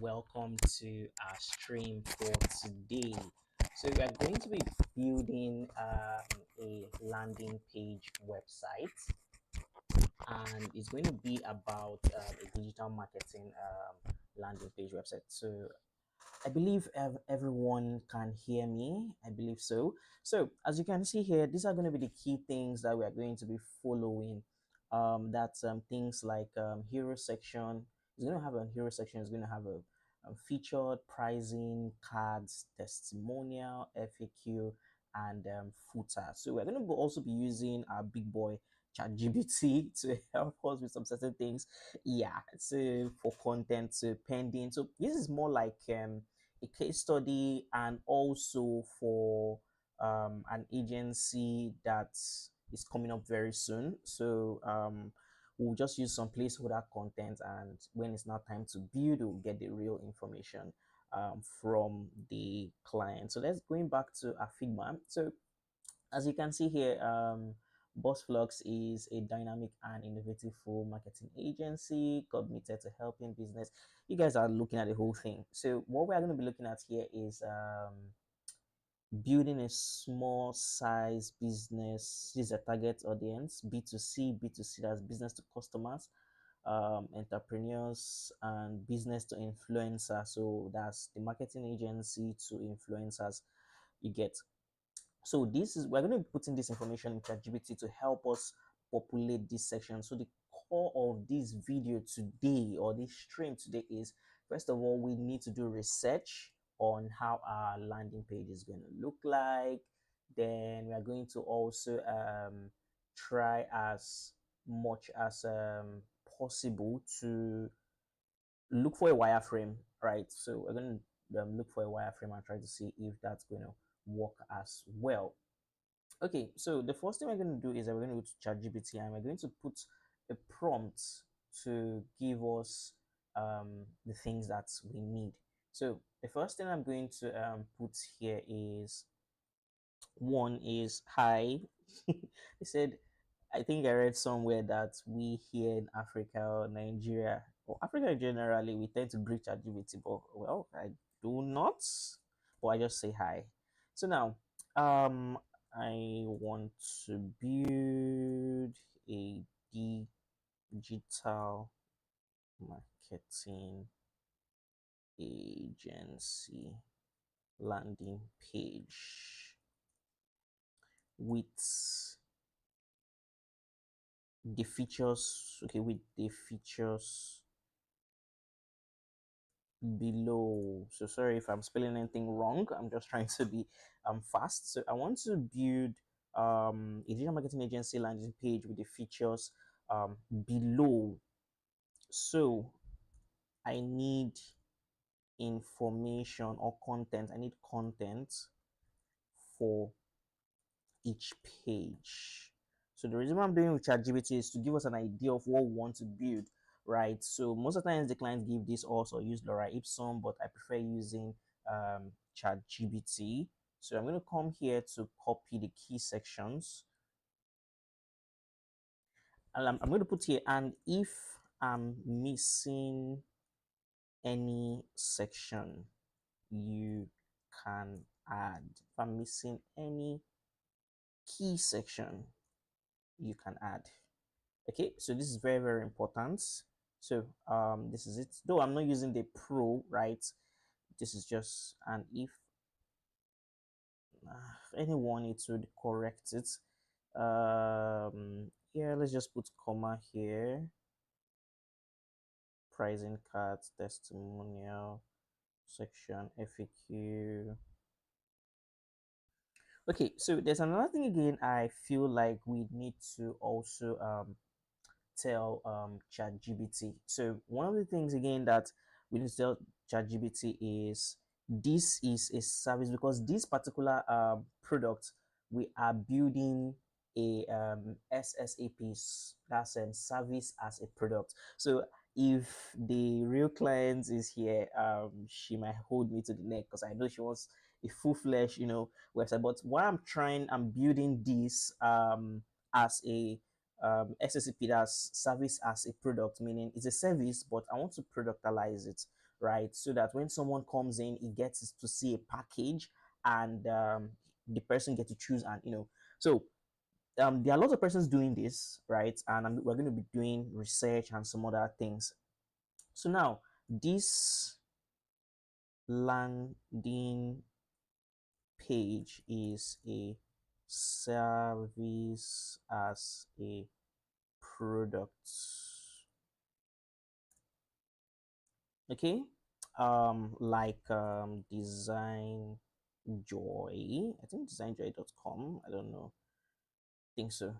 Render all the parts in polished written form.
welcome to our stream for today. So we are going to be building a landing page website, and it's going to be about a digital marketing landing page website. So I believe everyone can hear me. I believe so. So as you can see here, these are going to be the key things that we are going to be following. That's things like hero section. It's going to have a hero section. It's going to have a featured pricing, cards, testimonial, FAQ, and footer. So we're going to also be using our big boy ChatGPT to help us with some certain things. Yeah, so for content, so pending. So this is more like a case study, and also for an agency that is coming up very soon. So we'll just use some placeholder content, and when it's now time to build, we'll get the real information from the client. So let's going back to our Figma. So as you can see here, BossFlux is a dynamic and innovative full marketing agency committed to helping business. You guys are looking at the whole thing. So what we are going to be looking at here is building a small size business. This is a target audience, B2C, B2C, that's business to customers, entrepreneurs, and business to influencers. So that's the marketing agency to influencers. You get. So this is, we're going to be putting this information in ChatGPT to help us populate this section. So the core of this video today, or this stream today, is first of all, we need to do research on how our landing page is going to look like. Then we are going to also try as much as possible to look for a wireframe, right? So we're going to look for a wireframe and try to see if that's going to work as well. Okay, so the first thing we're going to do is that we're going to go to ChatGPT, and we're going to put a prompt to give us the things that we need. So the first thing I'm going to put here is, one is hi. They said, I think I read somewhere that we here in Africa or Nigeria, or Africa generally, we tend to greet ChatGPT, but well, I do not, but I just say hi. So now, I want to build a digital marketing agency landing page with the features, okay, with the features below. So sorry if I'm spelling anything wrong. I'm just trying to be fast. So I want to build a digital marketing agency landing page with the features below. So I need information or content. I need content for each page. So the reason why I'm doing with ChatGPT is to give us an idea of what we want to build, right? So most of the times the clients give this also use Laura Ipsum, but I prefer using ChatGPT. So I'm going to come here to copy the key sections, and I'm going to put here, and if I'm missing any section, you can add. If I'm missing any key section, you can add. Okay, so this is very, very important. So this is it, though I'm not using the pro, right? This is just an if anyone needs to correct it. Yeah, let's just put comma here, pricing cards, testimonial section, FAQ. Okay, so there's another thing again I feel like we need to also tell ChatGPT. So one of the things again that we need to tell ChatGPT is, this is a service, because this particular product, we are building a SSAP, that's service as a product. So if the real client is here, she might hold me to the neck, because I know she wants a full-fledged, website. But what I'm building this as a SSAP, that's service as a product, meaning it's a service, but I want to productize it. right? So that when someone comes in, he gets to see a package, and the person gets to choose, and so there are lots of persons doing this, right? And we're going to be doing research and some other things. So now this landing page is a service as a product. Okay, like design joy, I think designjoy.com, I don't know, I think so.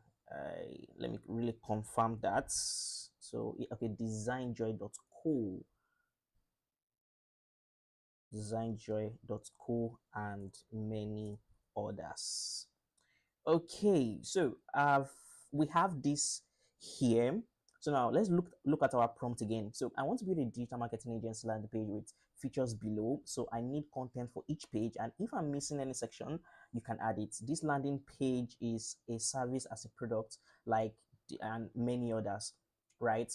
Let me really confirm that. So okay, designjoy.co, designjoy.co, and many others. Okay, so we have this here. So now let's look at our prompt again. So I want to build a digital marketing agency landing page with features below. So I need content for each page, and if I'm missing any section, you can add it. This landing page is a service as a product, like and many others, right?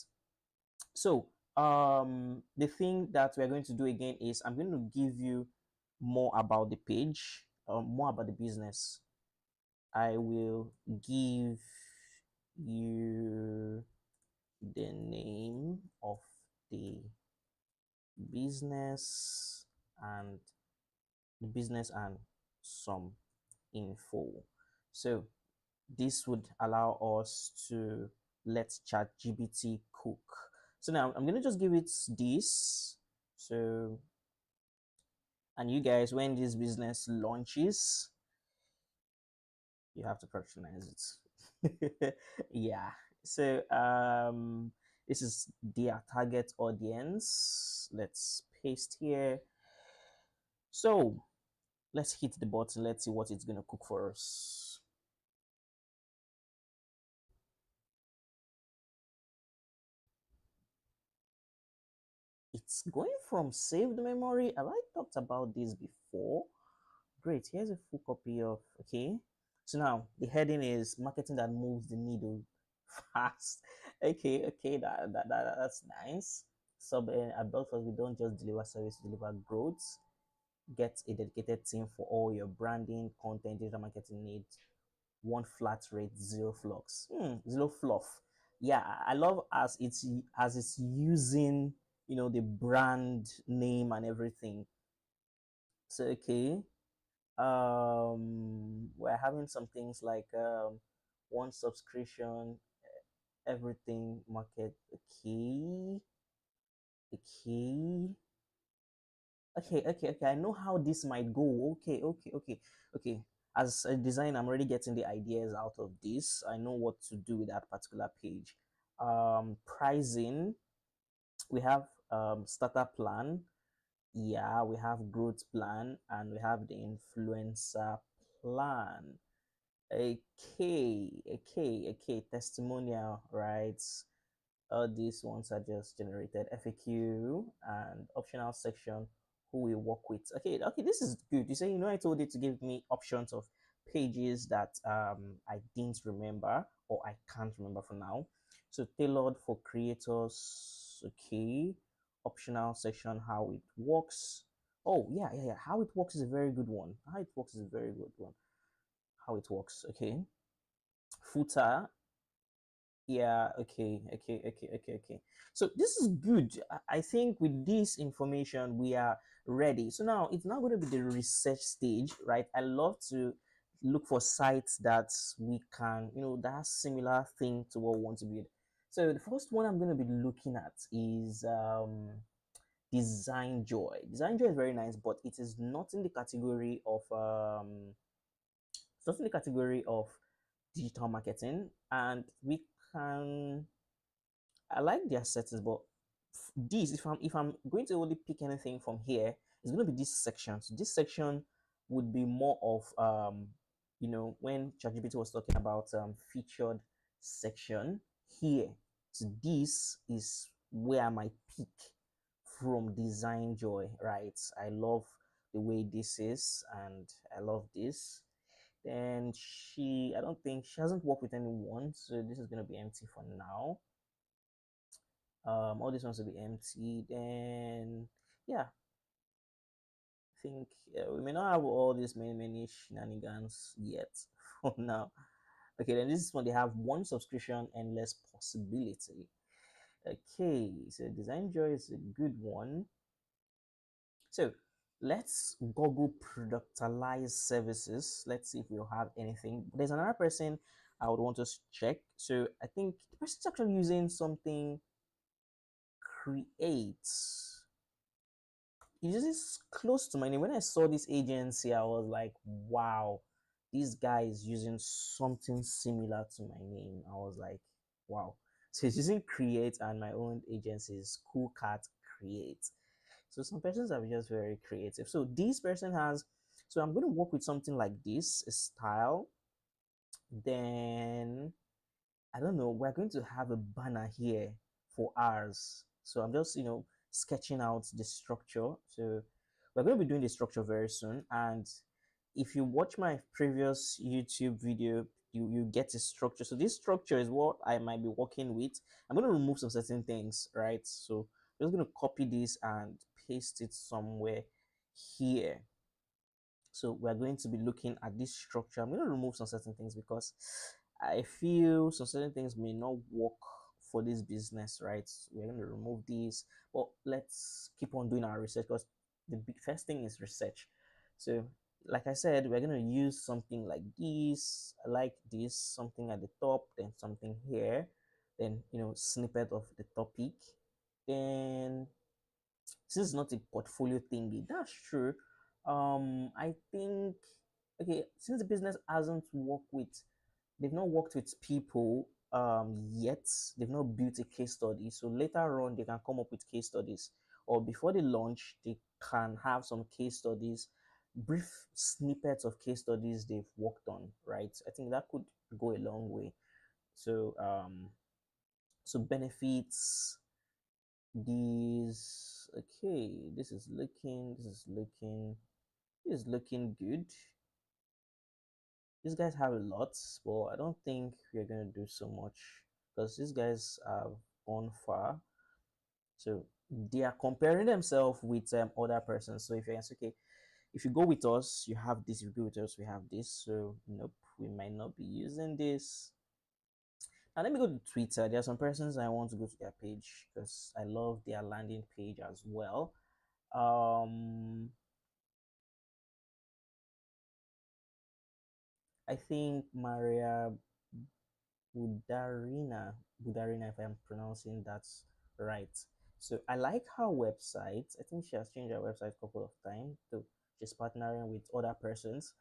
So the thing that we're going to do again is I'm going to give you more about the page, more about the business. I will give you the name of the business and some info. So this would allow us to let ChatGPT cook. So now I'm gonna just give it this. So, and you guys, when this business launches, you have to personalize it. Yeah. So this is their target audience. Let's paste here. So let's hit the button. Let's see what it's gonna cook for us. It's going from saved memory. Have I talked about this before? Great. Here's a full copy of, okay. So now the heading is marketing that moves the needle fast. Okay, that's nice. So at Belfast, we don't just deliver service, we deliver growth. Get a dedicated team for all your branding, content, digital marketing needs. One flat rate, zero flux. Zero fluff. Yeah, I love as it's using the brand name and everything. So okay, we're having some things like one subscription, everything market. Okay, okay, I know how this might go. Okay, as a designer, I'm already getting the ideas out of this. I know what to do with that particular page. Pricing, we have starter plan. Yeah, we have growth plan, and we have the influencer plan. Okay, testimonial, right? All these ones are just generated. FAQ and optional section, who we work with. Okay, this is good. You say, I told it to give me options of pages that I didn't remember, or I can't remember for now. So tailored for creators. Okay, optional section, how it works. Oh yeah, how it works is a very good one. How it works is a very good one. How it works. Okay, footer. Yeah, okay. So this is good. I think with this information, we are ready. So now it's now going to be the research stage, right? I love to look for sites that we can, that has similar thing to what we want to build. So the first one I'm going to be looking at is Design Joy. Design Joy is very nice, but it is not in the category of it's not in the category of digital marketing, and we can I like their settings, but this if I'm going to only pick anything from here, it's going to be this section. So this section would be more of when ChatGPT was talking about featured section here. So this is where I might pick from Design Joy, right? I love the way this is, and I love this. Then I don't think she hasn't worked with anyone, so this is going to be empty for now. All these ones will be empty. Then yeah, I think we may not have all these many shenanigans yet for now. Okay, then this one, they have one subscription, endless possibility. Okay, so design joy is a good one. So let's Google productalize services. Let's see if we'll have anything. There's another person I would want to check. So I think the person's actually using something creates. It is close to my name. When I saw this agency, I was like, wow, this guy is using something similar to my name. I was like, wow. So he's using create, and my own agency is Cool Cat Create. So some persons are just very creative. So this person has, so I'm going to work with something like this, a style. Then I don't know, we're going to have a banner here for ours. So I'm just, sketching out the structure. So we're going to be doing the structure very soon. And if you watch my previous YouTube video, you get a structure. So this structure is what I might be working with. I'm going to remove some certain things, right? So I'm just going to copy this and paste it somewhere here. So we're going to be looking at this structure. I'm going to remove some certain things because I feel some certain things may not work for this business, right? So we're going to remove these, but let's keep on doing our research because the big first thing is research. So like I said, we're going to use something like this. I like this, something at the top, then something here, then snippet of the topic. Then since it's not a portfolio thingy, that's true. I think, okay, since the business hasn't worked with, they've not worked with people yet, they've not built a case study. So later on, they can come up with case studies, or before they launch, they can have some case studies, brief snippets of case studies they've worked on, right? I think that could go a long way. So so benefits, these, okay, this is looking good. These guys have a lot, but I don't think we're gonna do so much because these guys have gone far. So they are comparing themselves with other persons. So if you're okay, if you go with us, you have this. If you go with us, we have this. So nope, we might not be using this. Now let me go to Twitter. There are some persons I want to go to their page because I love their landing page as well. I think Maria Budarina, if I'm pronouncing that right. So I like her website. I think she has changed her website a couple of times. So she's partnering with other persons.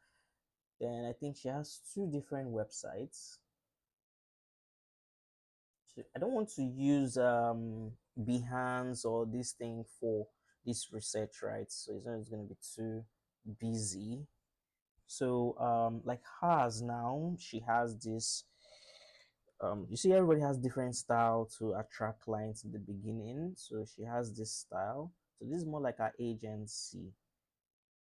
Then I think she has two different websites. So I don't want to use Behance or this thing for this research, right? So it's not going to be too busy. So like hers now, she has this you see everybody has different style to attract clients in the beginning. So she has this style. So this is more like our agency.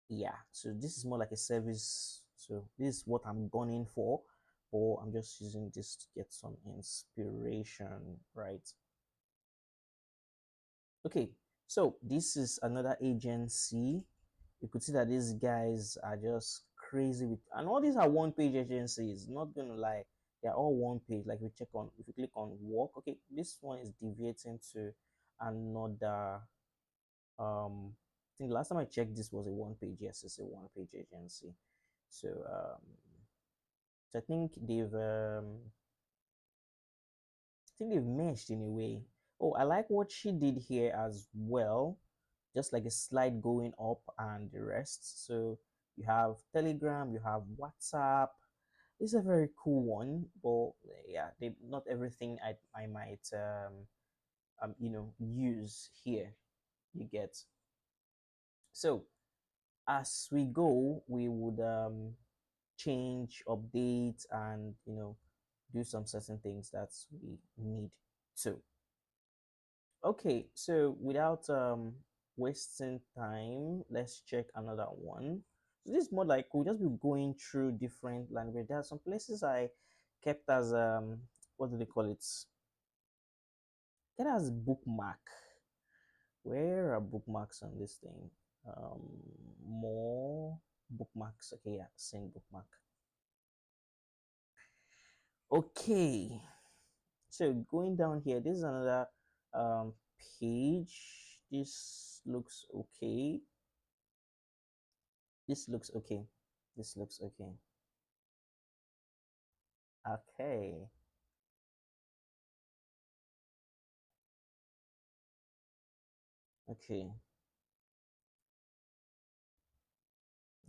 Yeah, so this is more like a service. So this is what I'm gunning for, or I'm just using this to get some inspiration, right? Okay, so this is another agency. You could see that these guys are just crazy with, and all these are one page agencies, not gonna lie, they're all one page. Like we check on, if you click on work, okay, this one is deviating to another I think the last time I checked this was a one page. Yes, it's a one page agency. So so I think they've meshed in a way. Oh, I like what she did here as well, just like a slide going up and the rest. So you have Telegram, you have WhatsApp. It's a very cool one, but yeah, they not everything I might use here. You get. So as we go, we would change, update, and do some certain things that we need to. Okay, so without wasting time, let's check another one. So this is more like we'll just be going through different language. There are some places I kept as what do they call it? Kept as bookmark. Where are bookmarks on this thing? More bookmarks. Okay, yeah, send bookmark. Okay, so going down here, this is another page. This looks okay. This looks okay. This looks okay. Okay. Okay.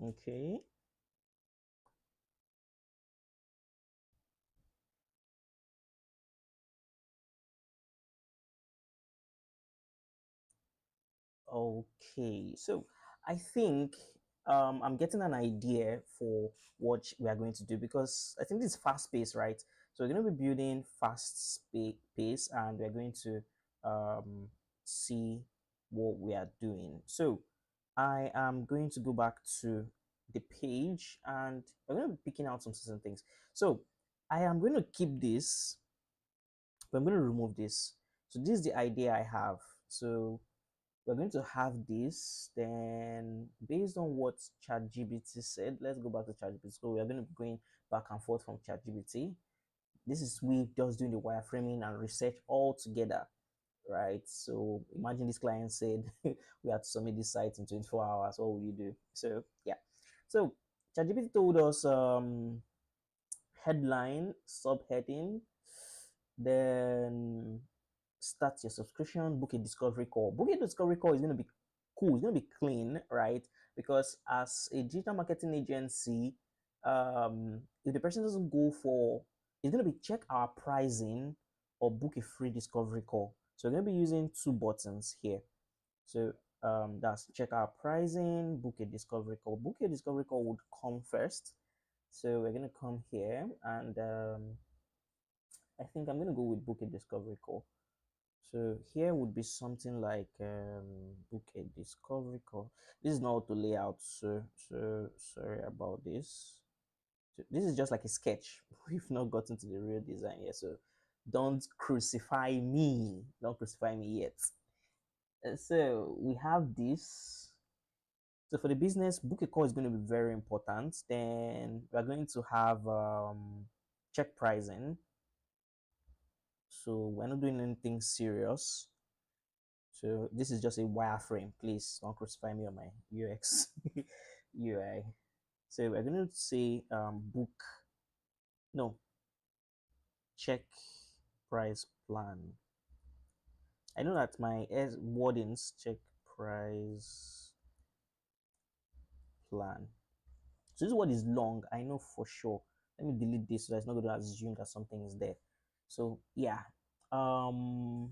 Okay. Okay, so I think I'm getting an idea for what we are going to do, because I think this is fast pace, right? So we're going to be building pace, and we're going to see what we are doing. So I am going to go back to the page, and we're going to be picking out some certain things. So I am going to keep this, but I'm going to remove this. So this is the idea I have. So we're going to have this. Then based on what ChatGPT said, let's go back to ChatGPT. So we're going to be going back and forth from ChatGPT. This is we just doing the wireframing and research all together, right? So imagine this client said we have to submit this site in 24 hours. What will you do? So yeah, so ChatGPT told us headline, subheading, then start your subscription, book a discovery call. Book a discovery call is going to be cool, it's going to be clean, right? Because as a digital marketing agency, if the person doesn't go for, it's going to be check our pricing or book a free discovery call. So we're going to be using two buttons here. So that's check our pricing, book a discovery call. Book a discovery call would come first. So we're going to come here, and I think I'm going to go with book a discovery call. So here would be something like book a discovery call. This is not to layout, so sorry about this. So this is just like a sketch. We've not gotten to the real design yet, so don't crucify me. Don't crucify me yet. So we have this. So for the business, book a call is going to be very important. Then we're going to have check pricing. So we're not doing anything serious. So this is just a wireframe. Please don't crucify me on my UX UI. So we're going to say book, no, check price plan. I know that my wordings check price plan. So this word is long. I know for sure. Let me delete this so that it's not going to assume that something is there. So yeah, we're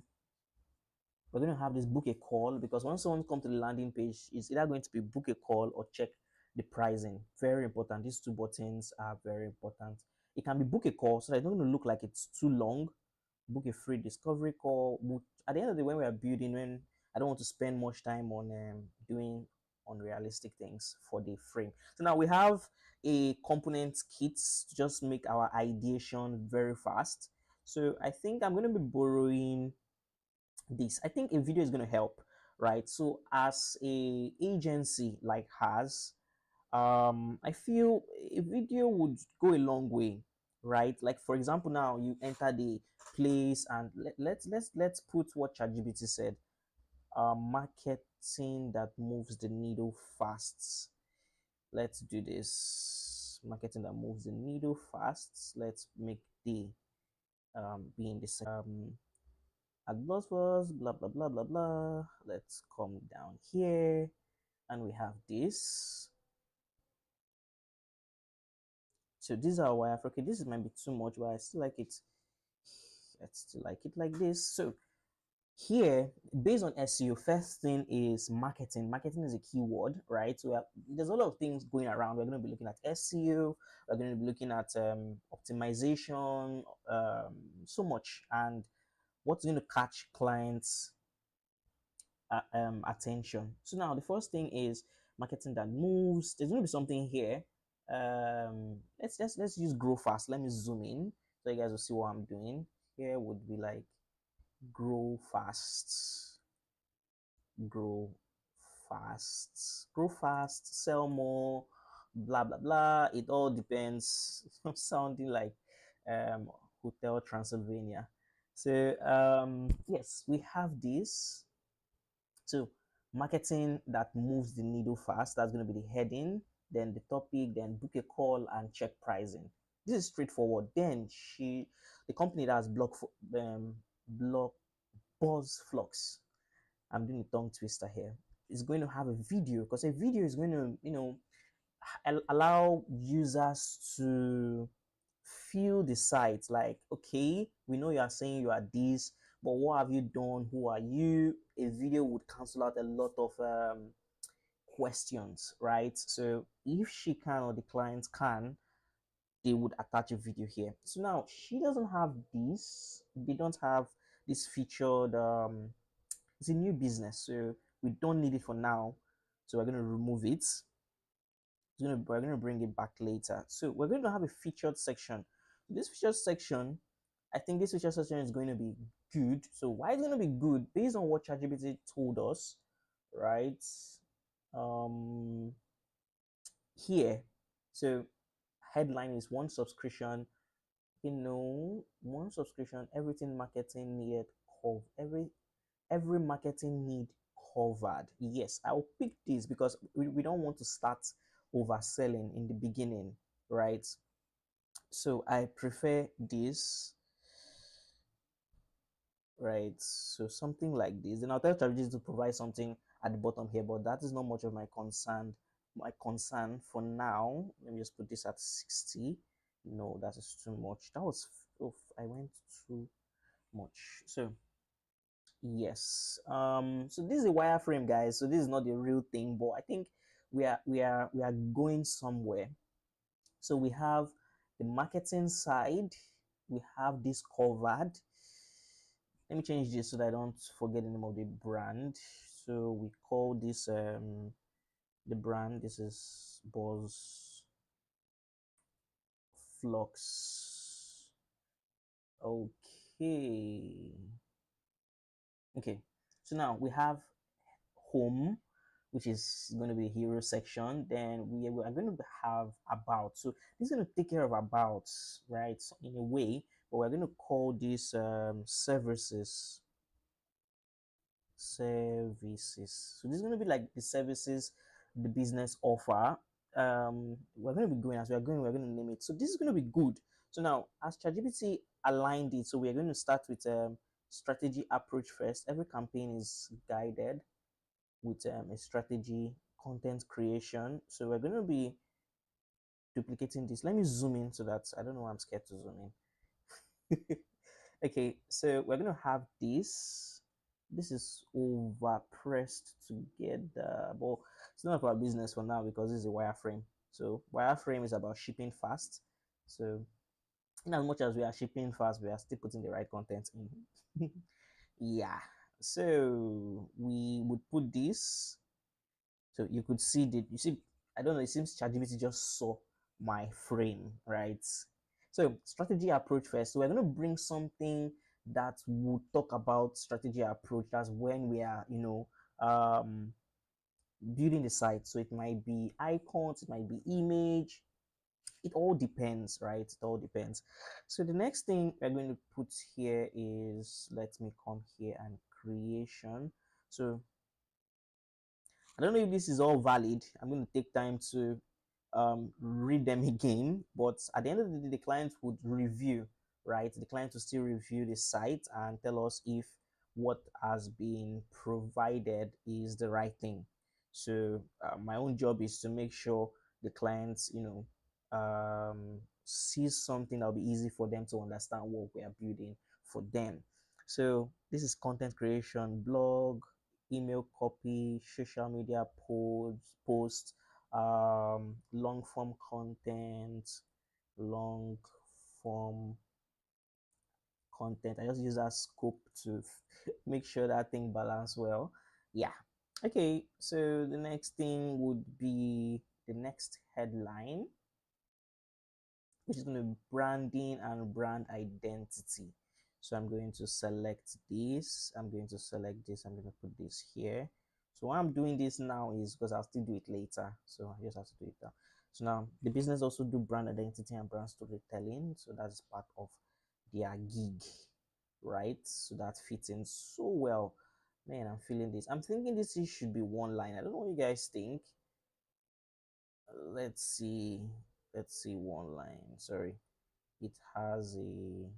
going to have this book a call, because once someone comes to the landing page, it's either going to be book a call or check the pricing. Very important. These two buttons are very important. It can be book a call, so that it's not going to look like it's too long. Book a free discovery call. At the end of the day, when we are building, when I don't want to spend much time on doing unrealistic things for the frame. So now we have a component kit to just make our ideation very fast. So I think I'm going to be borrowing this. I think a video is going to help, right? So as a agency like has, I feel a video would go a long way, right? Like for example, now you enter the place, and let's put what ChatGPT said. Marketing that moves the needle fast. Let's do this. Marketing that moves the needle fast. Let's make the be in this at buzzwords, blah blah blah blah blah. Let's come down here, and we have this. So these are wireframe. Okay, this might be too much, but I still like it. I still like it like this. So here, based on SEO, first thing is marketing. Marketing is a keyword, right? So there's a lot of things going around. We're going to be looking at SEO. We're going to be looking at optimization, so much, and what's going to catch clients' attention. So now the first thing is marketing that moves. There's going to be something here. Let's use grow fast. Let me zoom in so you guys will see what I'm doing. Here would be like grow fast. grow grow fast, sell more, blah blah blah. It all depends. Sounding like um, Hotel Transylvania. So yes, we have this. So marketing that moves the needle fast. That's going to be the heading, then the topic, then book a call and check pricing. This is straightforward. Then the company that has block Buzz Flux. I'm doing a tongue twister here. Is going to have a video, because a video is going to, allow users to feel the site. Like, okay, we know you are saying you are this, but what have you done? Who are you? A video would cancel out a lot of questions, right? So if she can, or the client can, they would attach a video here. So now she doesn't have this. They don't have this featured. It's a new business, so we don't need it for now. So we're going to remove it. We're going to bring it back later. So we're going to have a featured section. This featured section, I think this featured section is going to be good. So why is it going to be good? Based on what ChatGPT told us, right? Here, so headline is one subscription. One subscription, everything marketing needed, every marketing need covered. Yes, I'll pick this because we don't want to start overselling in the beginning, right? So I prefer this, right? So something like this. Then I'll tell ChatGPT to provide something at the bottom here, but that is not much of my concern. My concern for now, let me just put this at 60. No, that is too much. That was, oh, I went too much. So yes, so this is a wireframe, guys. So this is not the real thing, but I think we are going somewhere. So we have the marketing side, we have this covered. Let me change this so that I don't forget the name of the brand. So we call this the brand, this is Buzz Flux. Okay, so now we have home, which is going to be the hero section. Then we are going to have about. So this is going to take care of about, right? So in a way, but we're going to call this services. So this is going to be like the services the business offer. We're going to be going as we're going to name it. So this is going to be good. So now, as ChatGPT aligned it, so we are going to start with strategy approach first. Every campaign is guided with a strategy, content creation. So we're going to be duplicating this. Let me zoom in so that I don't know why I'm scared to zoom in. Okay, so we're going to have this. This is overpressed together, but it's none of our business for now because this is a wireframe. So wireframe is about shipping fast. So in as much as we are shipping fast, we are still putting the right content in. Yeah, so we would put this. So you could see you see, I don't know, it seems ChatGPT just saw my frame, right? So strategy approach first. So we're going to bring something that would talk about strategy approach. That's when we are, building the site. So it might be icons, it might be image. It all depends, right? It all depends. So the next thing we're going to put here is, let me come here and creation. So I don't know if this is all valid. I'm going to take time to read them again, but at the end of the day, the client would review, right? The client will still review the site and tell us if what has been provided is the right thing. So my own job is to make sure the clients, sees something that'll be easy for them to understand what we are building for them. So this is content creation, blog, email copy, social media posts, long form content, long form content. I just use that scope to make sure that thing balance well. Yeah. Okay, so the next thing would be the next headline, which is going to be branding and brand identity. So I'm going to select this. I'm going to select this. I'm going to put this here. So why I'm doing this now is because I'll still do it later. So I just have to do it now. So now the business also do brand identity and brand storytelling. So that's part of their gig, right? So that fits in so well. Man, I'm feeling this. I'm thinking this should be one line. I don't know what you guys think. Let's see. Let's see one line. Sorry. It has a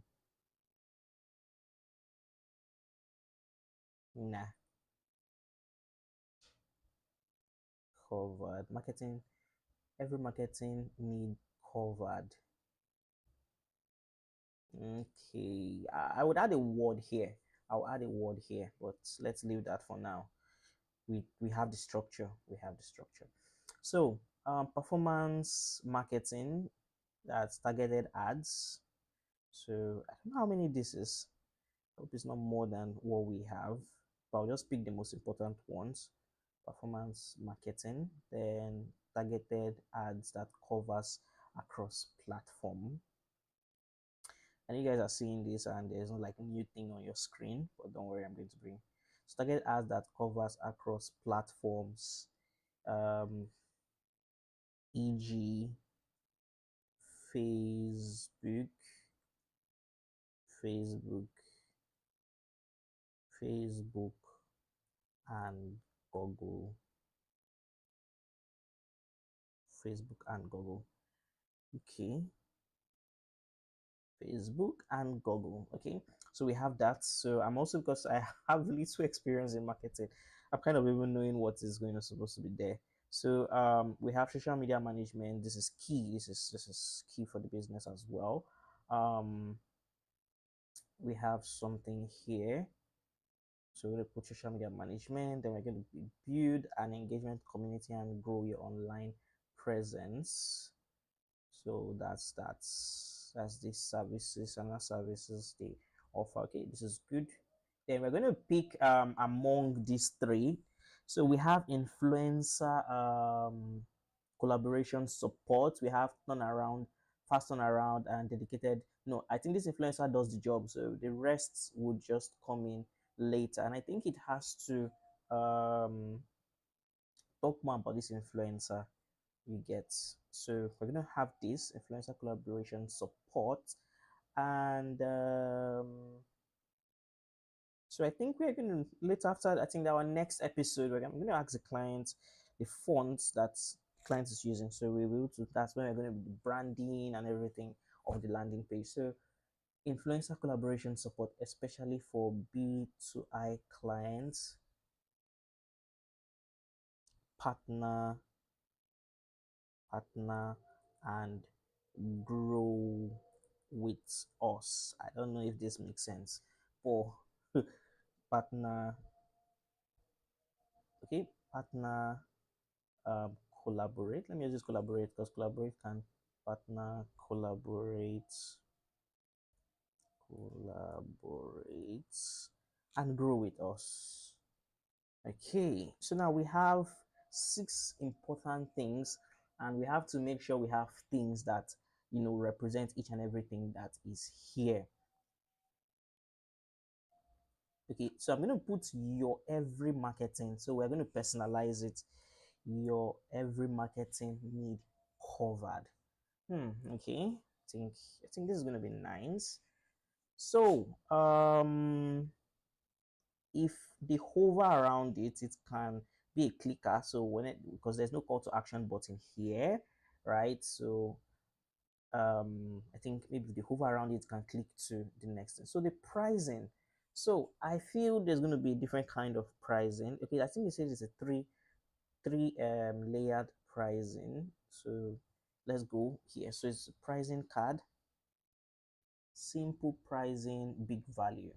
nah covered marketing. Every marketing need covered. Okay, I would add a word here. I'll add a word here, but let's leave that for now. We have the structure. We have the structure. So performance marketing, that's targeted ads. So I don't know how many this is. I hope it's not more than what we have, but I'll just pick the most important ones. Performance marketing, then targeted ads that covers across platform. And you guys are seeing this and there's no like new thing on your screen, but don't worry, I'm going to bring target ads that covers across platforms, e.g. facebook facebook Facebook and Google. Facebook and Google. Okay, Facebook and Google. Okay, so we have that. So I'm also, because I have little experience in marketing, I'm kind of even knowing what is going to supposed to be there. So we have social media management. This is key. This is key for the business as well. We have something here. So we're going to put social media management. Then we're going to build an engagement community and grow your online presence. So that's the services and services they offer. Okay, this is good. Then we're going to pick among these three. So we have influencer collaboration support. We have turnaround, fast turnaround, and dedicated. No, I think this influencer does the job, so the rest would just come in later. And I think it has to talk more about this influencer, you get. So we're gonna have this influencer collaboration support, and so I think we're gonna later, after I think our next episode, I'm gonna ask the client the fonts that client is using, so we will to that's when we're gonna be branding and everything of the landing page. So influencer collaboration support, especially for B2I clients, partner and grow with us. I don't know if this makes sense. For partner, okay, partner, collaborate. Let me just collaborate, because collaborate can partner, collaborate, and grow with us. Okay, so now we have 6 important things, and we have to make sure we have things that represent each and everything that is here. Okay, so I'm going to put your every marketing. So we're going to personalize it. Your every marketing need covered. Okay. I think this is going to be nice. So if they hover around it, it can be a clicker. So because there's no call to action button here, right? So I think maybe if they hover around it, can click to the next thing. So the pricing. So I feel there's going to be a different kind of pricing. Okay, I think it says it's a three layered pricing. So let's go here. So it's pricing card, simple pricing, big value.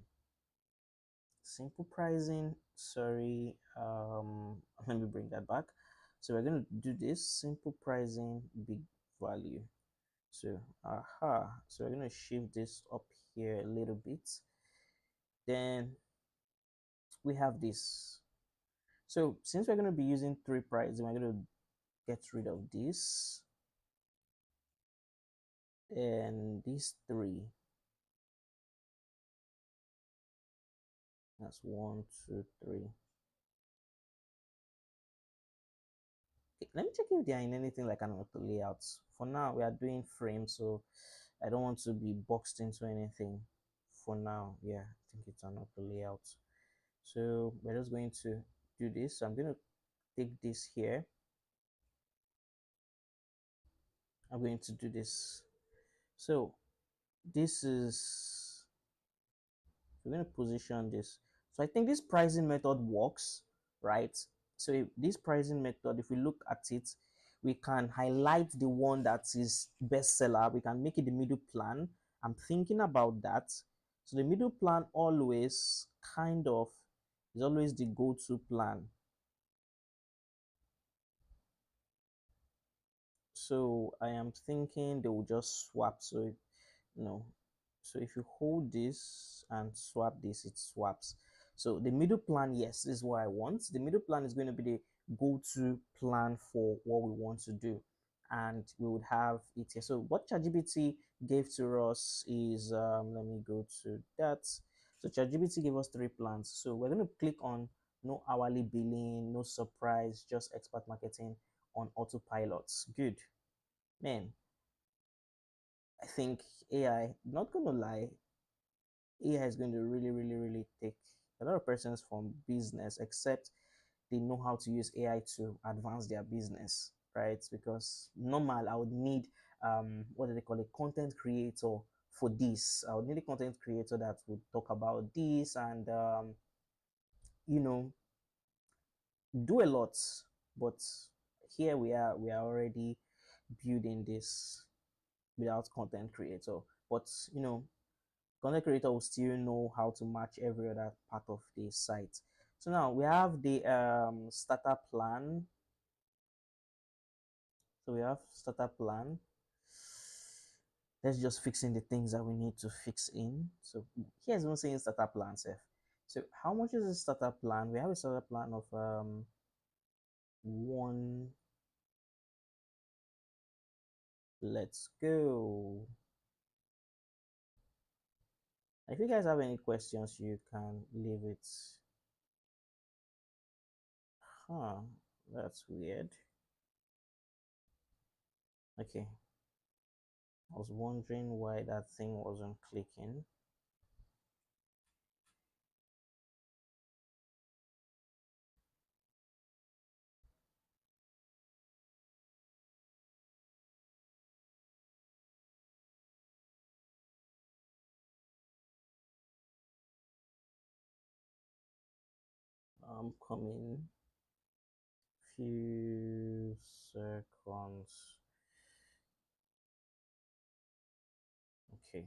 Simple pricing, sorry, let me bring that back. So we're going to do this simple pricing, big value. So so we're going to shift this up here a little bit. Then we have this. So since we're going to be using 3 pricing, we're going to get rid of this and these 3. That's 1, 2, 3. Okay, let me check if they are in anything like an auto layout. For now, we are doing frame, so I don't want to be boxed into anything. For now, yeah, I think it's an auto layout. So we're just going to do this. So I'm going to take this here. I'm going to do this. So this is, we're going to position this. So I think this pricing method works, right? So this pricing method, if we look at it, we can highlight the one that is bestseller. We can make it the middle plan. I'm thinking about that. So the middle plan always kind of is always the go-to plan. So I am thinking they will just swap. So no, so if you hold this and swap this, it swaps. So the middle plan, yes, this is what I want. The middle plan is going to be the go-to plan for what we want to do, and we would have it here. So what ChatGPT gave to us is, let me go to that. So ChatGPT gave us 3 plans. So we're going to click on no hourly billing, no surprise, just expert marketing on autopilots. Good, man. I think AI, not gonna lie, AI is going to really take a lot of persons from business, except they know how to use AI to advance their business, right? Because normal, I would need what do they call it, content creator for this. I would need a content creator that would talk about this and you know, do a lot. But here we are already building this without content creator. But content creator will still know how to match every other part of the site. So now we have the starter plan. So we have starter plan. Let's just fix in the things that we need to fix in. So here's one saying starter plan, Seth. So how much is the starter plan? We have a starter plan of one. Let's go. If you guys have any questions, you can leave it. Huh, that's weird. Okay, I was wondering why that thing wasn't clicking. I'm coming. Few seconds. Okay.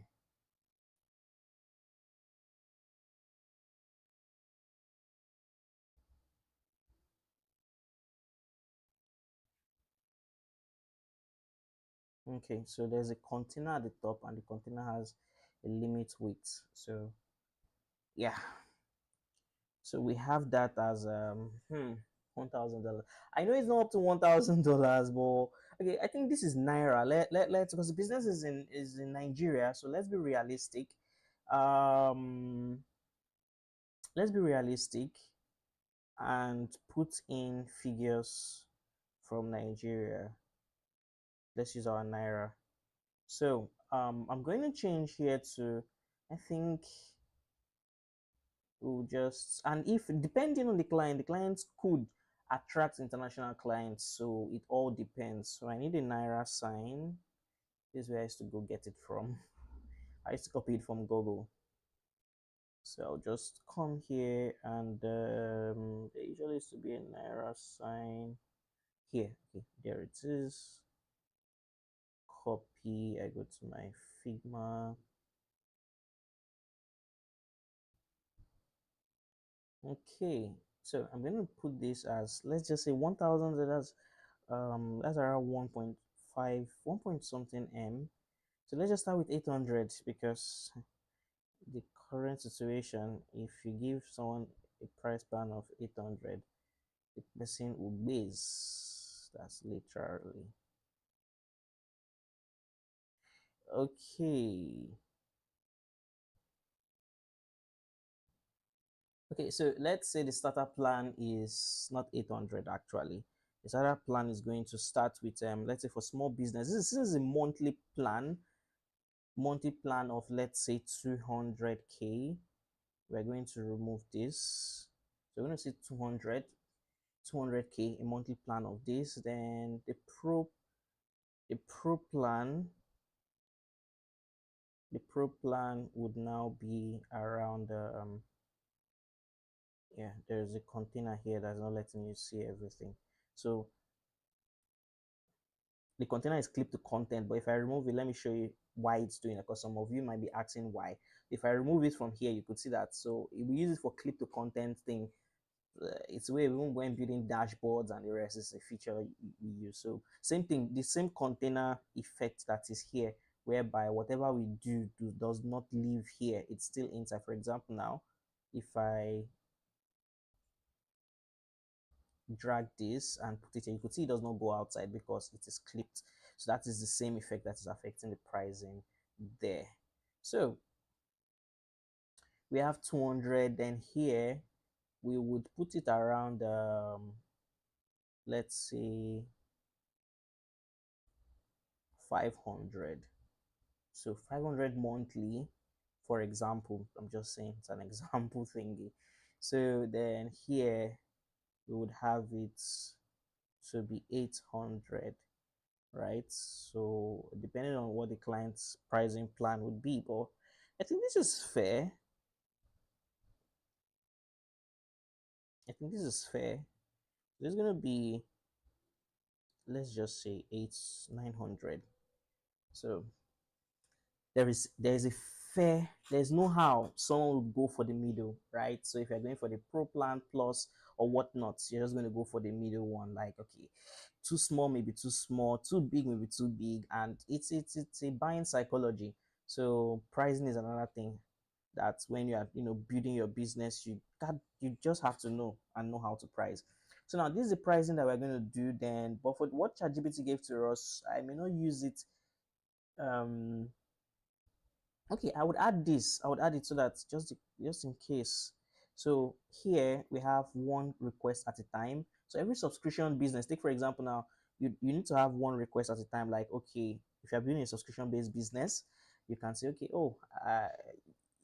Okay, so there's a container at the top and the container has a limit width. So yeah. So we have that as $1,000. I know it's not up to $1,000, but okay, I think this is Naira. Let's, because the business is in Nigeria, so let's be realistic. Um let's be realistic and put in figures from Nigeria. Let's use our Naira. So I'm going to change here to, I think we'll just, and if depending on the clients could attract international clients. So it all depends. So I need a Naira sign. This is where I used to go get it from. I used to copy it from Google. So I'll just come here and there usually used to be a Naira sign here. Okay, there it is. Copy. I go to my Figma. Okay, so I'm going to put this as, let's just say 1,000. That's around 1.5, 1 point something M. So let's just start with 800, because the current situation, if you give someone a price plan of 800, the person will base. That's literally okay. Okay, so let's say the starter plan is not 800 actually. This other plan is going to start with let's say for small business, this is a monthly plan of let's say 200k. We're going to remove this, so we're going to say 200k, a monthly plan of this. Then the pro plan would now be around yeah, there's a container here that's not letting you see everything. So the container is clipped to content, but if I remove it, let me show you why it's doing it, because some of you might be asking why. If I remove it from here, you could see that. So if we use it for clip to content thing, it's where even when building dashboards and the rest is a feature we use. So same thing, the same container effect that is here, whereby whatever we do does not leave here, it's still inside. For example, now if I drag this and put it here, you could see it does not go outside because it is clipped. So that is the same effect that is affecting the pricing there. So we have 200, then here we would put it around let's say 500. So 500 monthly, for example. I'm just saying it's an example thingy. So then here we would have it to be 800, right? So depending on what the client's pricing plan would be, but I think this is fair. I think this is fair. There's gonna be, let's just say 900. So there's a fair, there's no how someone would go for the middle, right? So if you're going for the pro plan plus or whatnot, you're just going to go for the middle one. Like, okay, too small maybe too small, too big maybe too big, and it's a buying psychology. So pricing is another thing that when you are building your business, you just have to know and know how to price. So now this is the pricing that we're going to do then, but for what ChatGPT gave to us, I may not use it. Okay, I would add this. I would add it so that just in case. So here we have one request at a time. So every subscription business, take for example now, you need to have one request at a time. Like, okay, if you're building a subscription-based business, you can say, okay, oh,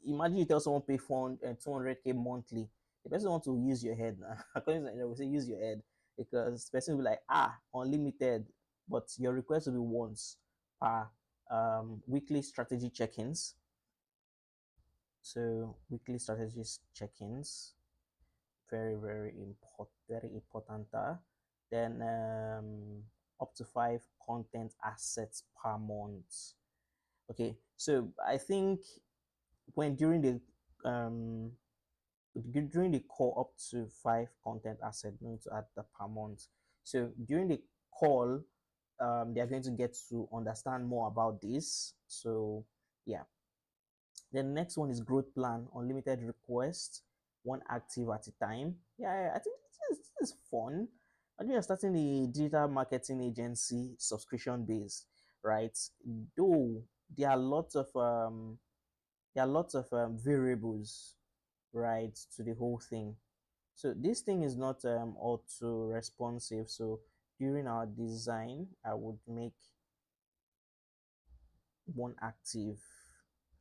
imagine you tell someone pay 200k monthly. The person wants to use your head now. According to the, we say use your head, because the person will be like, unlimited, but your request will be once per weekly strategy check-ins. So weekly strategies check-ins, very important. Then up to 5 content assets per month. Okay, so I think when during the call, up to 5 content assets, going to add the per month. So during the call, they are going to get to understand more about this. So yeah. The next one is growth plan, unlimited request, one active at a time. Yeah, I think this is fun. And you're starting a digital marketing agency, subscription based, right? Though there are lots of variables, right, to the whole thing. So this thing is not auto responsive. So during our design, I would make one active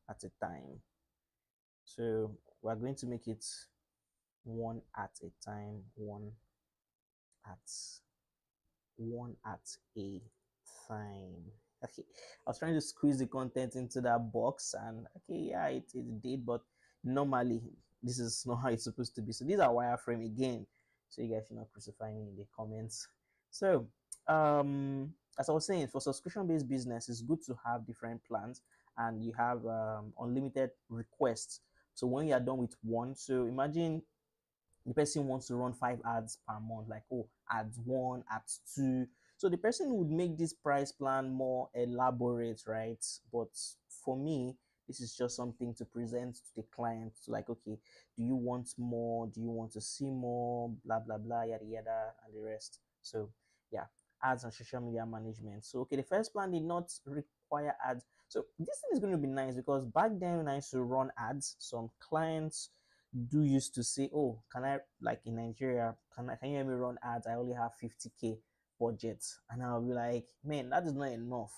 at a time. So we're going to make it one at a time, at at a time. Okay, I was trying to squeeze the content into that box, and okay, yeah, it did, but normally this is not how it's supposed to be. So these are wireframe again, so you guys should not crucify me in the comments. So as I was saying, for subscription-based business, it's good to have different plans, and you have unlimited requests. So when you are done with one, so imagine the person wants to run 5 ads per month, like, oh, ads 1, ads 2. So the person would make this price plan more elaborate, right? But for me, this is just something to present to the client, to like, okay, do you want more, do you want to see more, blah blah blah, yada yada, and the rest. So yeah, ads and social media management. So okay, the first plan did not require ads. So this thing is going to be nice, because back then when I used to run ads, some clients do used to say, oh, can I, like in Nigeria, can you help me run ads? I only have 50K budget. And I'll be like, man, that is not enough,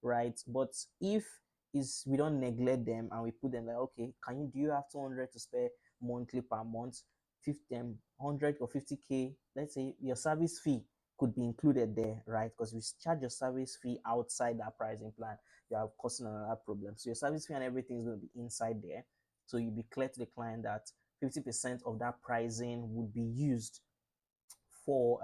right? But if is we don't neglect them and we put them like, okay, do you have 200 to spare monthly per month, 50 100 or 50K, let's say your service fee could be included there, right? Because we charge your service fee outside that pricing plan, you are causing another problem. So your service fee and everything is going to be inside there. So you be clear to the client that 50% of that pricing would be used for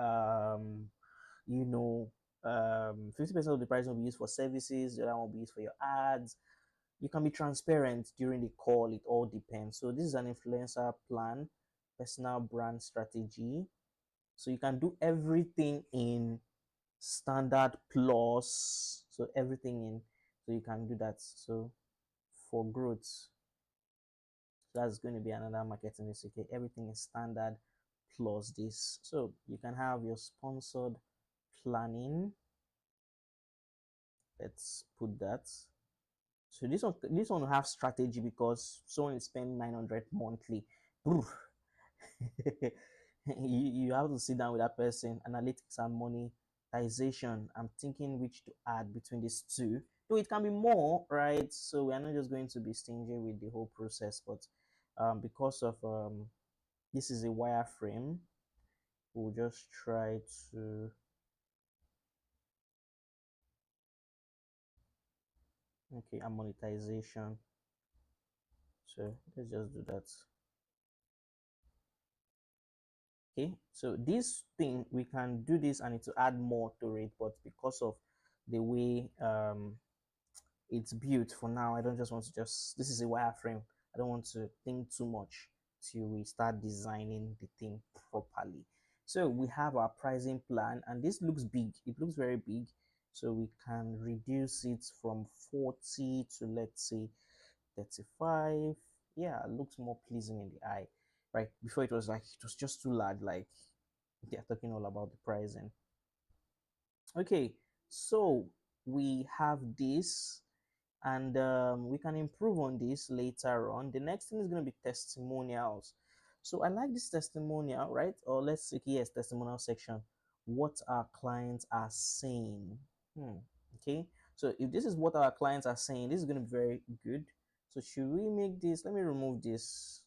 you know 50% of the price will be used for services, the other one will be used for your ads. You can be transparent during the call, it all depends. So this is an influencer plan, personal brand strategy. So you can do everything in standard plus, so everything in, so you can do that. So for growth, so that's going to be another marketing is okay, everything is standard plus this. So you can have your sponsored planning, let's put that. So this one will have strategy because someone is spending 900 monthly. you have to sit down with that person, analytics and monetization. I'm thinking which to add between these two, though it can be more, right? So we are not just going to be stingy with the whole process, but because of this is a wireframe, we'll just try to, okay, and monetization. So let's just do that. Okay, so this thing we can do this and to add more to it, but because of the way it's built for now, I don't just want to just, this is a wireframe, I don't want to think too much till we start designing the thing properly. So we have our pricing plan, and this looks big, it looks very big, so we can reduce it from 40 to, let's say, 35. Yeah, it looks more pleasing in the eye, right? Before it was like, it was just too large, like they're talking all about the pricing. Okay, so we have this, and we can improve on this later on. The next thing is going to be testimonials. So I like this testimonial, right? Or let's say, yes, testimonial section, what our clients are saying. Okay, so if this is what our clients are saying, this is going to be very good. So should we make this, let me remove this.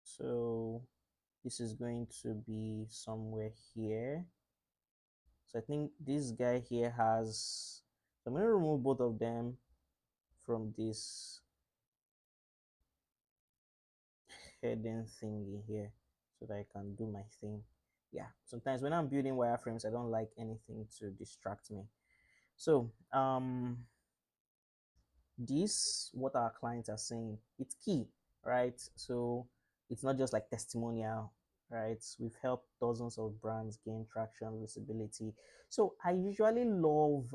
So this is going to be somewhere here. So I think this guy here has, so I'm going to remove both of them from this heading thingy here so that I can do my thing. Yeah, sometimes when I'm building wireframes, I don't like anything to distract me. So this, what our clients are saying, it's key, right? So it's not just like testimonial, right? We've helped dozens of brands gain traction, visibility. So I usually love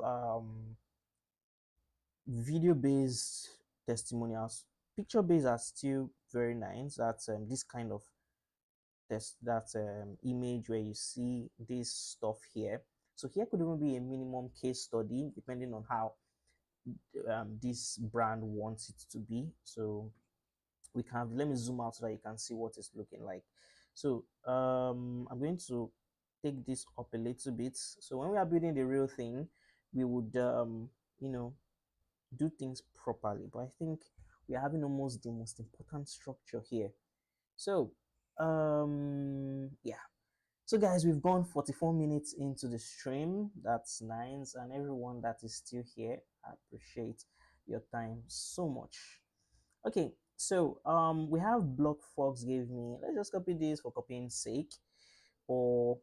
video-based testimonials. Picture-based are still very nice. That's this kind of that image where you see this stuff here. So here could even be a minimum case study depending on how this brand wants it to be. So we can, let me zoom out so that you can see what it's looking like. So I'm going to take this up a little bit. So when we are building the real thing, we would you know, do things properly, but I think we are having almost the most important structure here. So yeah, so guys, we've gone 44 minutes into the stream. That's nice, and everyone that is still here, I appreciate your time so much. Okay, so we have block Fox gave me, let's just copy this for copying sake, or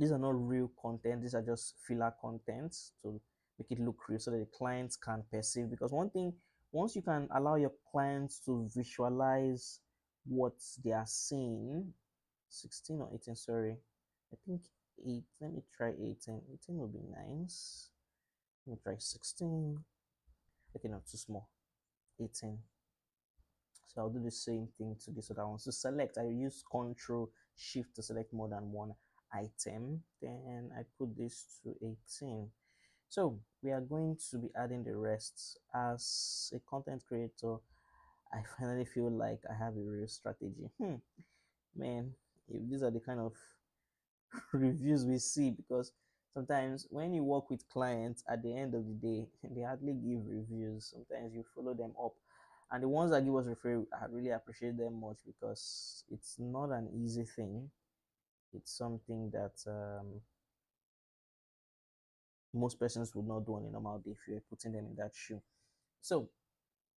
these are not real content, these are just filler contents to make it look real so that the clients can perceive. Because one thing, once you can allow your clients to visualize what they are seeing, 16 or 18, sorry, I think 8, let me try 18. 18 will be nice. Let me try 16. Okay, not too small. 18. So I'll do the same thing to this other one. So select, I use Control Shift to select more than one item. Then I put this to 18. So we are going to be adding the rest. As a content creator, I finally feel like I have a real strategy. Man, if these are the kind of reviews we see, because sometimes when you work with clients at the end of the day, they hardly give reviews. Sometimes you follow them up, and the ones that give us referral, I really appreciate them much, because it's not an easy thing. It's something that most persons would not do on a normal day if you're putting them in that shoe. So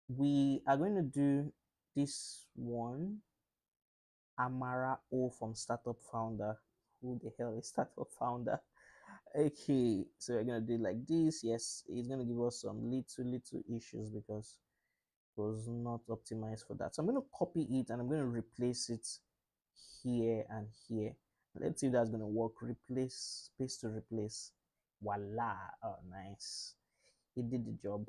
we are going to do this one. Amara O from Startup Founder. Who the hell is Startup Founder? Okay, so we're gonna do it like this. Yes, it's gonna give us some little issues because it was not optimized for that. So I'm gonna copy it and I'm gonna replace it here and here. Let's see if that's gonna work. Replace, paste to replace. Voila! Oh, nice. It did the job.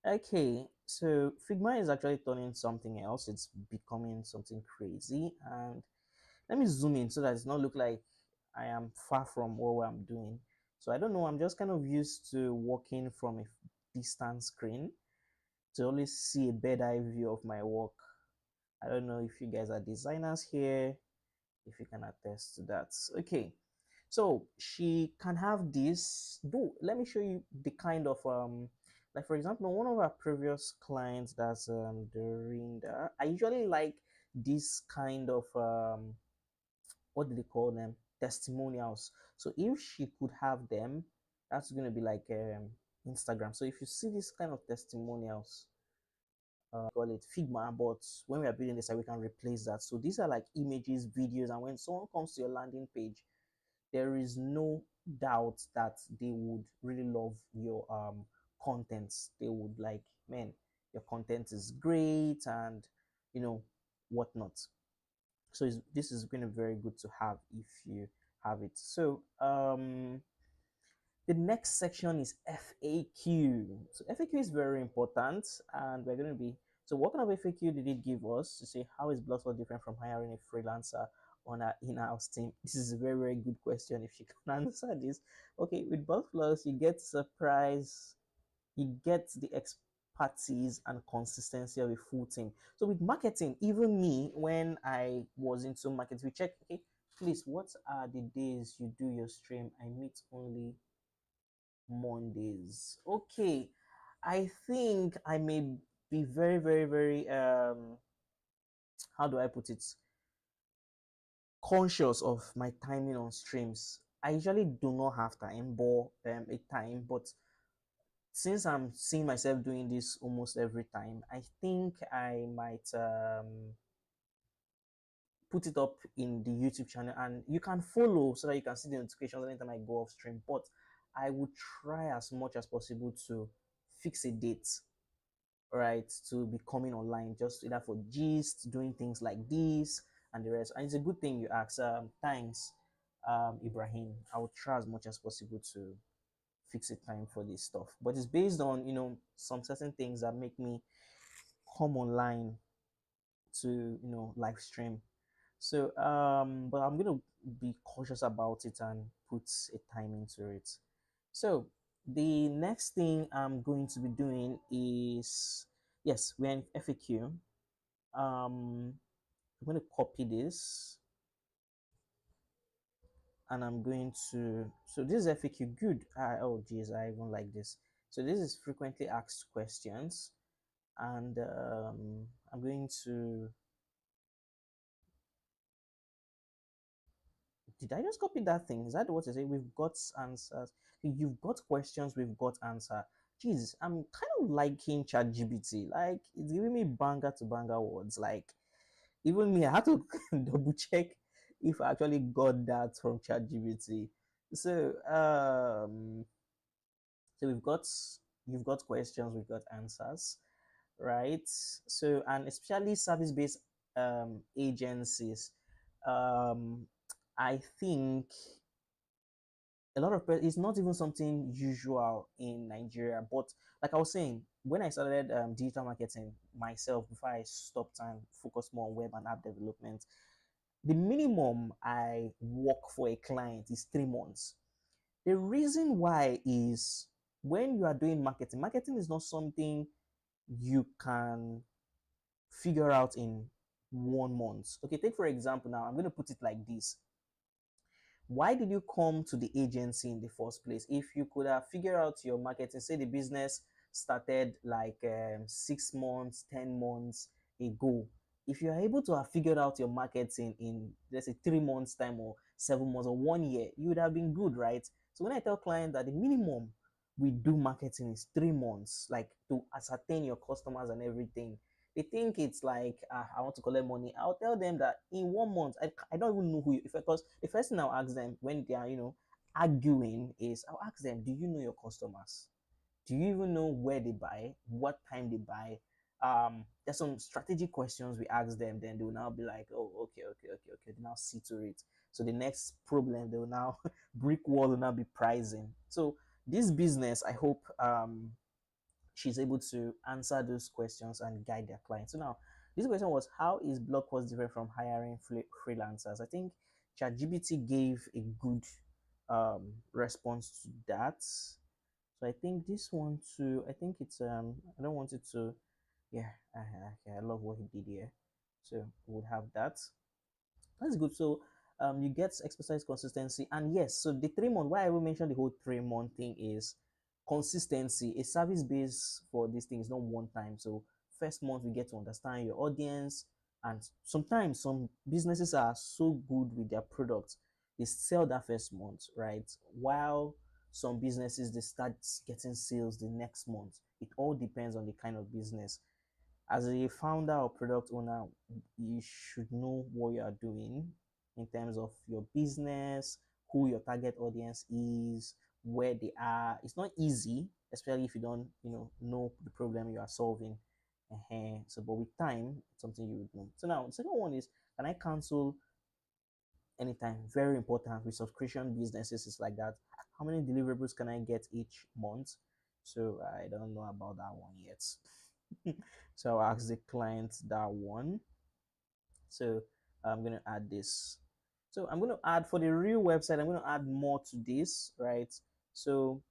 Okay, so Figma is actually turning something else. It's becoming something crazy. And let me zoom in so that it's not look like I am far from what I'm doing. So I don't know, I'm just kind of used to working from a distant screen to always see a better eye view of my work. I don't know if you guys are designers here, if you can attest to that. Okay, so she can have this. Do let me show you the kind of like for example, one of our previous clients that's doing that. I usually like this kind of what do they call them, testimonials. So if she could have them, that's going to be like Instagram. So if you see this kind of testimonials, call it Figma, but when we are building this, we can replace that. So these are like images, videos, and when someone comes to your landing page, there is no doubt that they would really love your contents. They would like, man, your content is great, and you know whatnot. So this is going to be very good to have if you have it. So the next section is FAQ. So FAQ is very important, and we're going to be, so what kind of FAQ did it give us to say how is Blogspot different from hiring a freelancer on our in-house team? This is a very good question if you can answer this. Okay, with Blogspot you get surprise, you get the expertise and consistency of a full team. So with marketing, even me, when I was into marketing, we check, okay, please, what are the days you do your stream? I meet only Mondays. Okay, I think I may be very how do I put it, conscious of my timing on streams. I usually do not have time, but a time, but since I'm seeing myself doing this almost every time, I think I might put it up in the YouTube channel, and you can follow so that you can see the notifications anytime I go off stream. But I would try as much as possible to fix a date, right, to be coming online, just either for gist, doing things like this and the rest. And it's a good thing you ask. Thanks, Ibrahim. I will try as much as possible to fix a time for this stuff, but it's based on some certain things that make me come online to live stream. So but I'm gonna be cautious about it and put a time into it. So the next thing I'm going to be doing is, yes, we're in FAQ. I'm going to copy this, and I'm going to, so this is FAQ. Good. Oh geez, I even like this. So this is frequently asked questions, and I'm going to, did I just copy that thing? Is that what I say? We've got answers. You've got questions, we've got answer. Jeez, I'm kind of liking ChatGPT. Like, it's giving me banger to banger words. Like, even me, I had to double check if I actually got that from ChatGPT. So, so you've got questions, we've got answers, right? So, and especially service-based agencies, um, I think a lot of it's not even something usual in Nigeria. But like I was saying, when I started digital marketing myself, before I stopped and focused more on web and app development, the minimum I work for a client is 3 months. The reason why is when you are doing marketing, marketing is not something you can figure out in 1 month. Okay, take for example, now I'm going to put it like this. Why did you come to the agency in the first place? If you could have figured out your marketing, say the business started like 6 months, 10 months ago, if you are able to have figured out your marketing in, let's say, 3 months time or 7 months or 1 year, you would have been good, right? So when I tell clients that the minimum we do marketing is 3 months, like to ascertain your customers and everything, they think it's like, I want to collect money. I'll tell them that in 1 month, I don't even know who you, if, because the first thing I'll ask them when they are, arguing is, I'll ask them, do you know your customers? Do you even know where they buy, what time they buy? There's some strategic questions we ask them, then they will now be like, oh, okay, they now see to it. So the next problem, they will now brick wall will now be pricing. So this business, I hope she's able to answer those questions and guide their clients. So now, this question was, how is blog post different from hiring freelancers? I think ChatGPT gave a good response to that. So I think this one too. I think it's I don't want it to. Yeah, I love what he did here. So we'll have that. That's good. So you get exercise consistency, and yes, so the 3 month. Why I will mention the whole 3 month thing is consistency. A service base for this thing is not one time. So first month we get to understand your audience, and sometimes some businesses are so good with their products, they sell that first month, right? While some businesses they start getting sales the next month. It all depends on the kind of business. As a founder or product owner, you should know what you are doing in terms of your business, who your target audience is, where they are. It's not easy, especially if you don't, know the problem you are solving. So, but with time, it's something you would know. So now, the second one is, can I cancel anytime? Very important with subscription businesses. It's like that. How many deliverables can I get each month? So I don't know about that one yet. So I'll ask the client that one. So I'm going to add this. So I'm going to add for the real website, I'm going to add more to this, right? So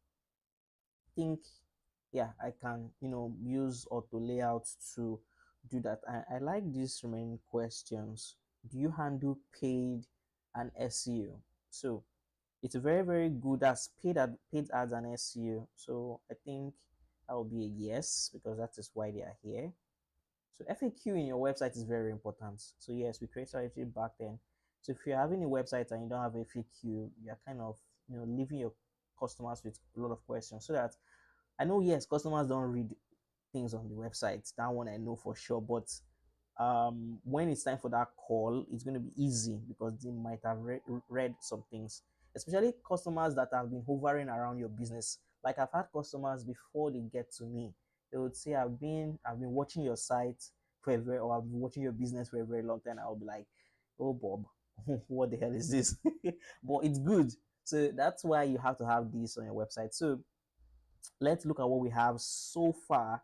I think, yeah, I can, use auto layout to do that. I like these remaining questions. Do you handle paid and SEO? So it's very, very good as paid ads and SEO. So I think that will be a yes, because that is why they are here. So FAQ in your website is very important. So yes, we create strategy back then. So if you're having a website and you don't have FAQ, you're kind of leaving your customers with a lot of questions. So that, I know, yes, customers don't read things on the website. That one I know for sure. But when it's time for that call, it's going to be easy because they might have read some things, especially customers that have been hovering around your business. Like, I've had customers before they get to me, they would say, I've been watching your site for a very, or I've been watching your business for a very long time. I'll be like, oh Bob, what the hell is this? But it's good. So that's why you have to have this on your website. So let's look at what we have so far.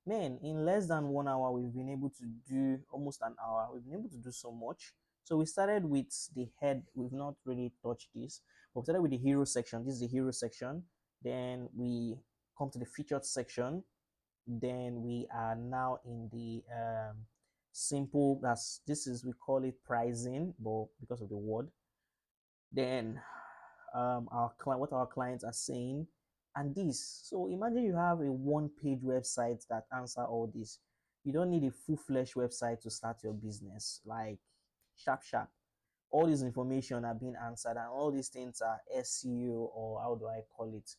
Man, in less than 1 hour, we've been able to do almost an hour. We've been able to do so much. So we started with the head. We've not really touched this, but we started with the hero section. This is the hero section. Then we come to the featured section. Then we are now in the simple. This is, we call it pricing, but because of the word. Then what our clients are saying, and this. So imagine you have a one-page website that answer all this. You don't need a full-fledged website to start your business. Like, sharp, all this information are being answered, and all these things are SEO, or how do I call it,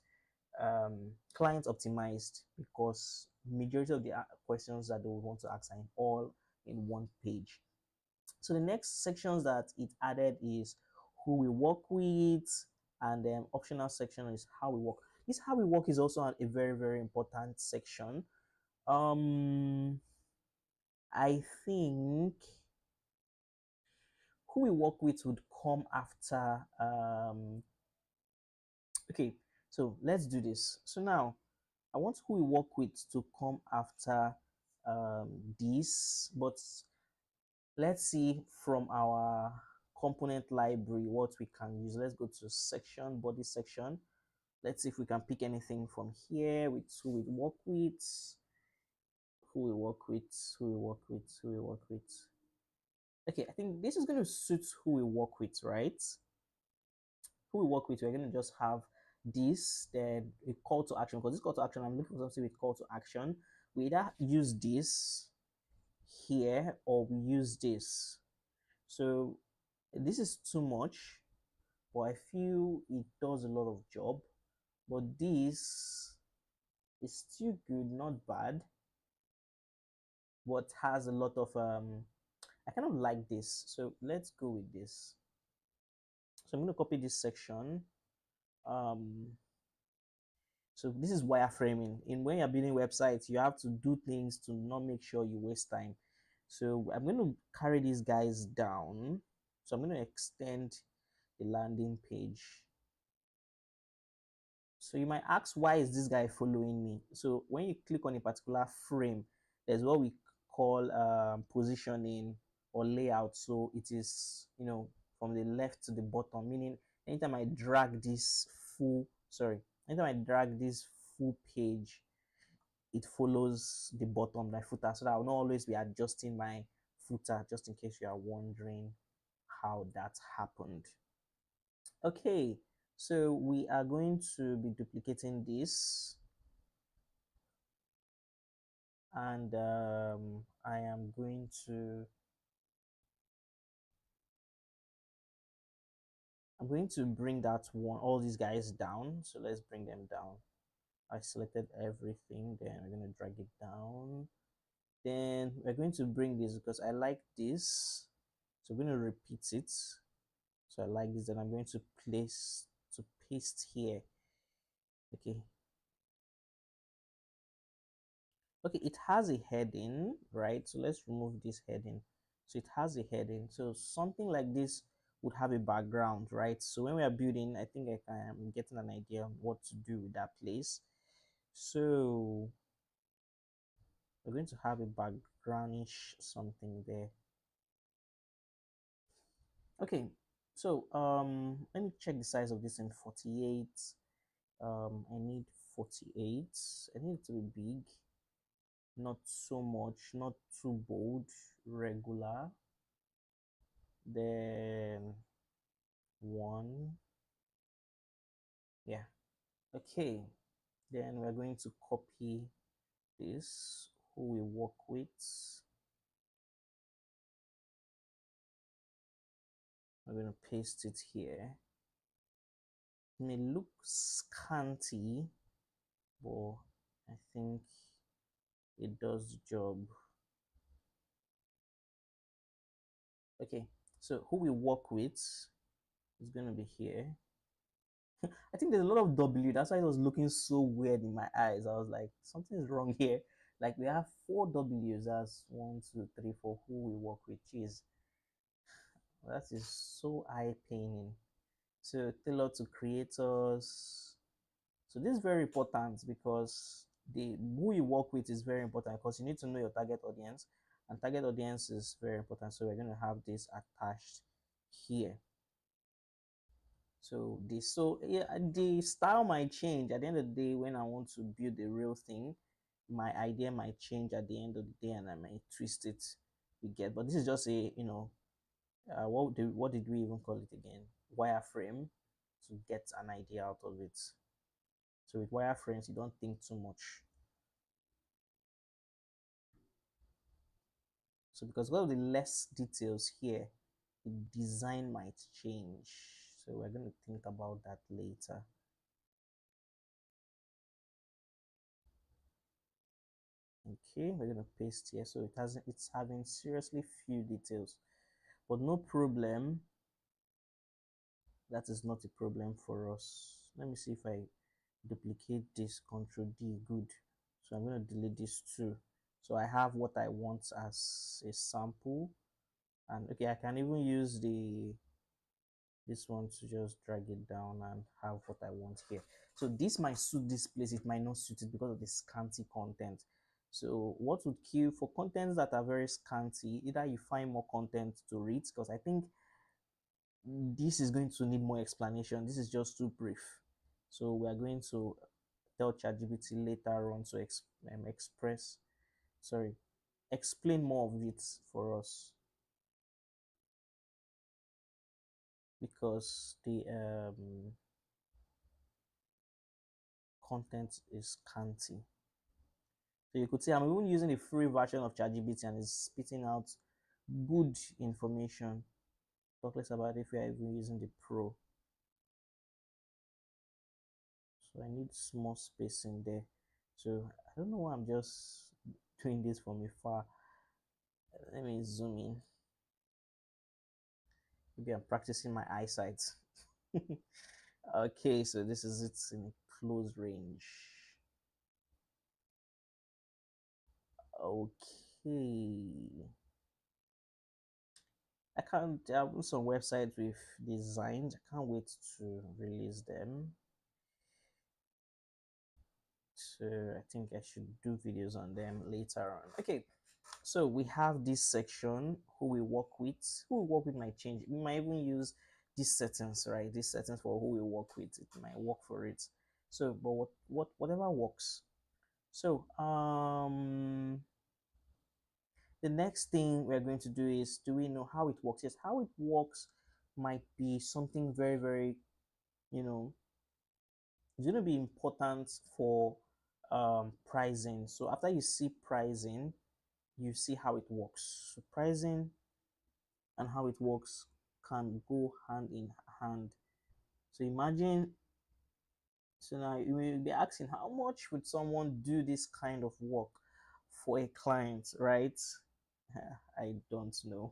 client optimized, because majority of the questions that they would want to ask are all in one page. So the next sections that it added is who we work with, and then optional section is how we work. This how we work is also a very, very important section. I think who we work with would come after. Okay, so let's do this. So now I want who we work with to come after this, but let's see from our component library what we can use. Let's go to section, body section. Let's see if we can pick anything from here with who we work with. who we work with, who we work with, who we work with. Okay, I think this is going to suit who we work with, right? Who we work with, we're going to just have this, then a call to action, because this call to action, I'm looking for something with call to action. We either use this here or we use this. So this is too much, but I feel it does a lot of job. But this is still good, not bad, but has a lot of I kind of like this, so let's go with this. So I'm going to copy this section. So this is wireframing. In when you're building websites, you have to do things to not make sure you waste time. So I'm going to carry these guys down. So I'm going to extend the landing page. So you might ask, why is this guy following me? So when you click on a particular frame, there's what we call positioning or layout. So it is, from the left to the bottom, meaning anytime I drag this anytime I drag this full page, it follows the bottom, my footer, so that I will not always be adjusting my footer, just in case you are wondering how that happened. Okay, so we are going to be duplicating this, and I'm going to bring all these guys down. So let's bring them down. I selected everything, then we're going to drag it down. Then we're going to bring this because I like this, so we're going to repeat it. So I like this, and I'm going to paste here. Okay, it has a heading, right? So let's remove this heading. So it has a heading, so something like this would have a background, right? So when we are building, I think I am getting an idea of what to do with that place. So we're going to have a backgroundish something there. Okay, so let me check the size of this in 48. I need 48. I need it to be big, not so much, not too bold, regular. Then one, yeah. Okay, then we're going to copy this, who we work with. I'm going to paste it here. It may look scanty, but I think it does the job. Okay, so who we work with is going to be here. I think there's a lot of W. That's why it was looking so weird in my eyes. I was like, something's wrong here. Like we have 4 W's. That's 1, 2, 3, 4. Who we work with. Jeez, that is so eye paining. So tailor to creators. So this is very important because the who you work with is very important, because you need to know your target audience, and target audience is very important. So we're going to have this attached here. So the style might change at the end of the day. When I want to build the real thing, my idea might change at the end of the day, and I might twist it. You get, but this is just a what did we even call it again? Wireframe, to get an idea out of it. So with wireframes, you don't think too much. So because of the less details here, the design might change. So we're going to think about that later. Okay, we're going to paste here. So it's having seriously few details, but no problem. That is not a problem for us. Let me see if I duplicate this, Control D. Good. So I'm going to delete this too. So I have what I want as a sample, and okay, I can even use this one to just drag it down and have what I want here. So this might suit this place, it might not suit it because of the scanty content. So what would kill for contents that are very scanty? Either you find more content to read, because I think this is going to need more explanation. This is just too brief. So we are going to tell ChatGPT later on to express sorry, explain more of it for us, because the content is scanty. So you could say I'm even using a free version of ChatGPT and it's spitting out good information. Talk less about if you're even using the Pro. So I need small space in there. So I don't know why I'm just doing this from afar. Let me zoom in. Maybe I'm practicing my eyesight. Okay, so this is it in close range. Okay. I can't have some websites with designs. I can't wait to release them. So I think I should do videos on them later on. Okay, so we have this section, who we work with. Who we work with might change. We might even use these settings, right? These settings for who we work with. It might work for it. So, but whatever works. So the next thing we're going to do is, do we know how it works? Yes, how it works might be something very, very, you know, it's going to be important for pricing. So after you see pricing, you see how it works. So pricing and how it works can go hand in hand. So imagine, so now you will be asking, how much would someone do this kind of work for a client, right? I don't know.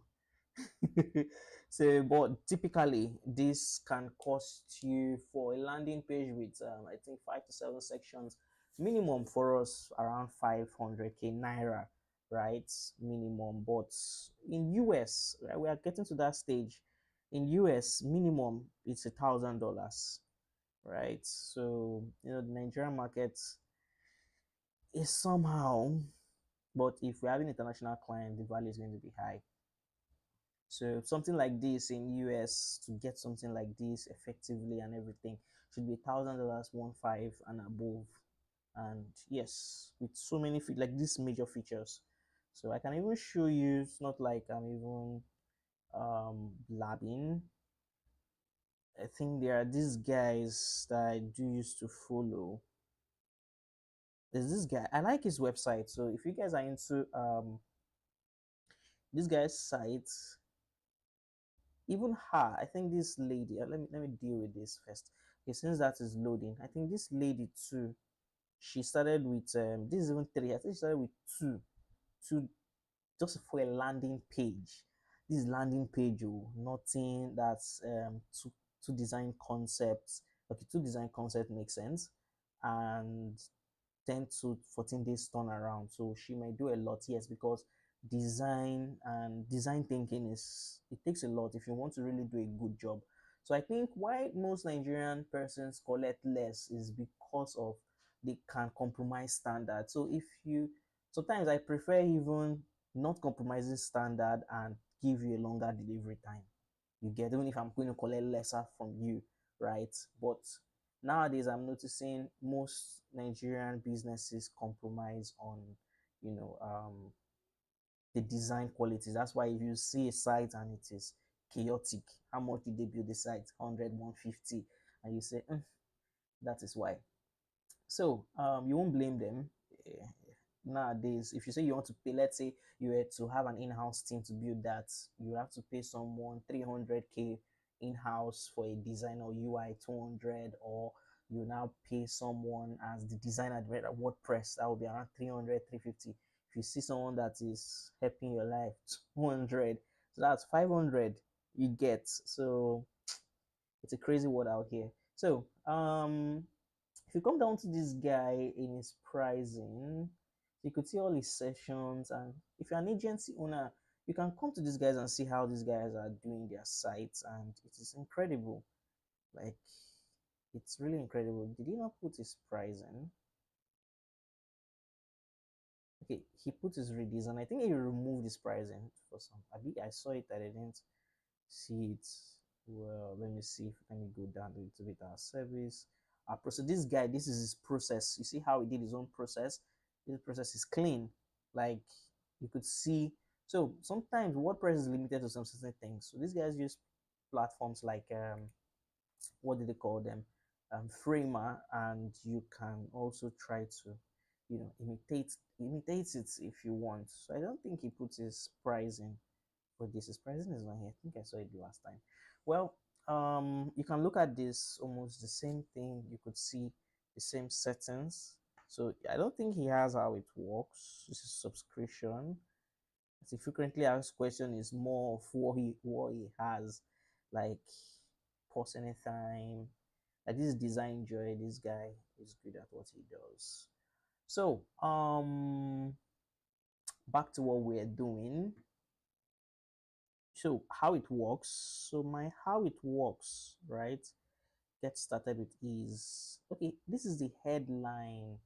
So, but typically this can cost you, for a landing page with I think 5 to 7 sections, minimum for us around 500k naira, right? Minimum. But in US, right, we are getting to that stage. In US, minimum it's $1,000, right? So the Nigerian market is somehow, but if we have an international client, the value is going to be high. So something like this in US, to get something like this effectively and everything, should be $1,000, 1.5 and above. And yes, with so many like these major features. So I can even show you. It's not like I'm even blabbing. I think there are these guys that I do used to follow. There's this guy. I like his website. So if you guys are into this guy's site, even her, I think this lady, let me deal with this first. Okay, since that is loading, I think this lady too, she started with this is even three. I think she started with two just for a landing page. This landing page, oh, nothing that's two design concepts. Okay, two design concepts make sense, and 10 to 14 days turnaround. So she might do a lot, yes, because design thinking is, it takes a lot if you want to really do a good job. So I think why most Nigerian persons collect less is because of they can compromise standard. So if you, sometimes I prefer even not compromising standard and give you a longer delivery time. You get, even if I'm going to collect lesser from you, right? But nowadays I'm noticing most Nigerian businesses compromise on, you know, the design qualities. That's why if you see a site and it is chaotic, how much did they build the site? 100, 150, and you say, that is why. So you won't blame them. Eh, Nowadays, if you say you want to pay, let's say you were to have an in-house team to build that, you have to pay someone 300k in-house for a design or UI 200, or you now pay someone as the designer at WordPress, that will be around 300, 350. If you see someone that is helping your life, 200, so that's 500 you get. So it's a crazy world out here. So if you come down to this guy in his pricing, you could see all his sessions. And if you're an agency owner, you can come to these guys and see how these guys are doing their sites, and it is incredible. Like, it's really incredible. Did he not put his pricing? Okay, he put his redesign. I think he removed his pricing for some. I saw it, I didn't see it. Well, let me see. Let me go down a little bit. Our service, our process. This guy, this is his process. You see how he did his own process. This process is clean. like you could see. So sometimes WordPress is limited to some certain things. So these guys use platforms like what do they call them, Framer, and you can also try to, imitate it if you want. So I don't think he puts his pricing for this. His pricing is not here. I think I saw it last time. Well, you can look at this, almost the same thing. You could see the same settings. So I don't think he has how it works. This is subscription. The frequently asked question is more of what he has, like pause anytime. Like this design joy, this guy is good at what he does. So back to what we're doing. So how it works. So my how it works, right? Get started with is okay. This is the headline.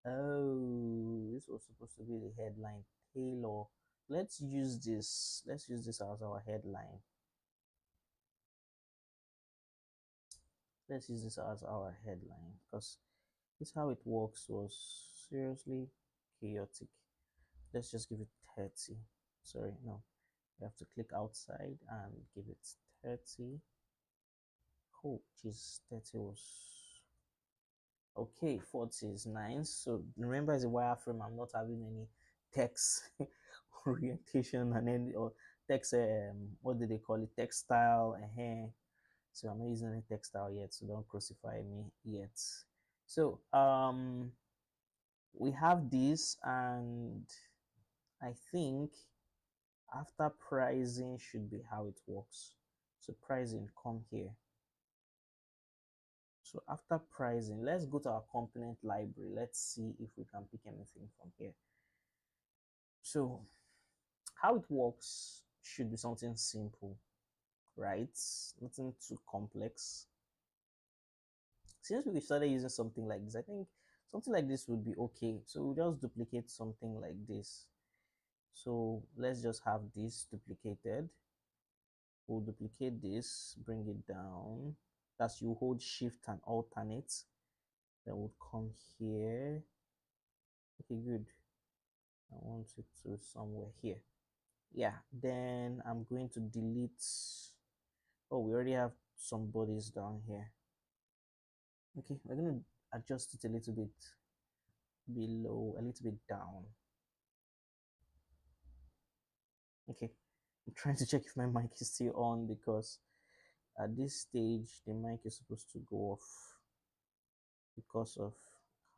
Oh, this was supposed to be the headline. Taylor. Let's use this. Let's use this as our headline. Let's use this as our headline because this how it works was seriously chaotic. Let's just give it 30. Sorry, no. You have to click outside and give it 30. Oh, geez, 30 was okay. 40 is nice. So remember, as a wireframe, I'm not having any text orientation and any or text. What do they call it? Textile. So I'm not using any textile yet. So don't crucify me yet. So we have this, and I think after pricing should be how it works. So pricing, come here. So after pricing, let's go to our component library. Let's see if we can pick anything from here. So how it works should be something simple, right? Nothing too complex. Since we started using something like this, I think something like this would be okay. So we'll just duplicate something like this. So let's just have this duplicated. We'll duplicate this, bring it down. That's you hold shift and alternate. Then we'll come here. Okay, good. I want it to somewhere here. Yeah, then I'm going to delete. Oh, we already have some bodies down here. Okay, we're going to adjust it a little bit below, a little bit down. Okay, I'm trying to check if my mic is still on because at this stage the mic is supposed to go off because of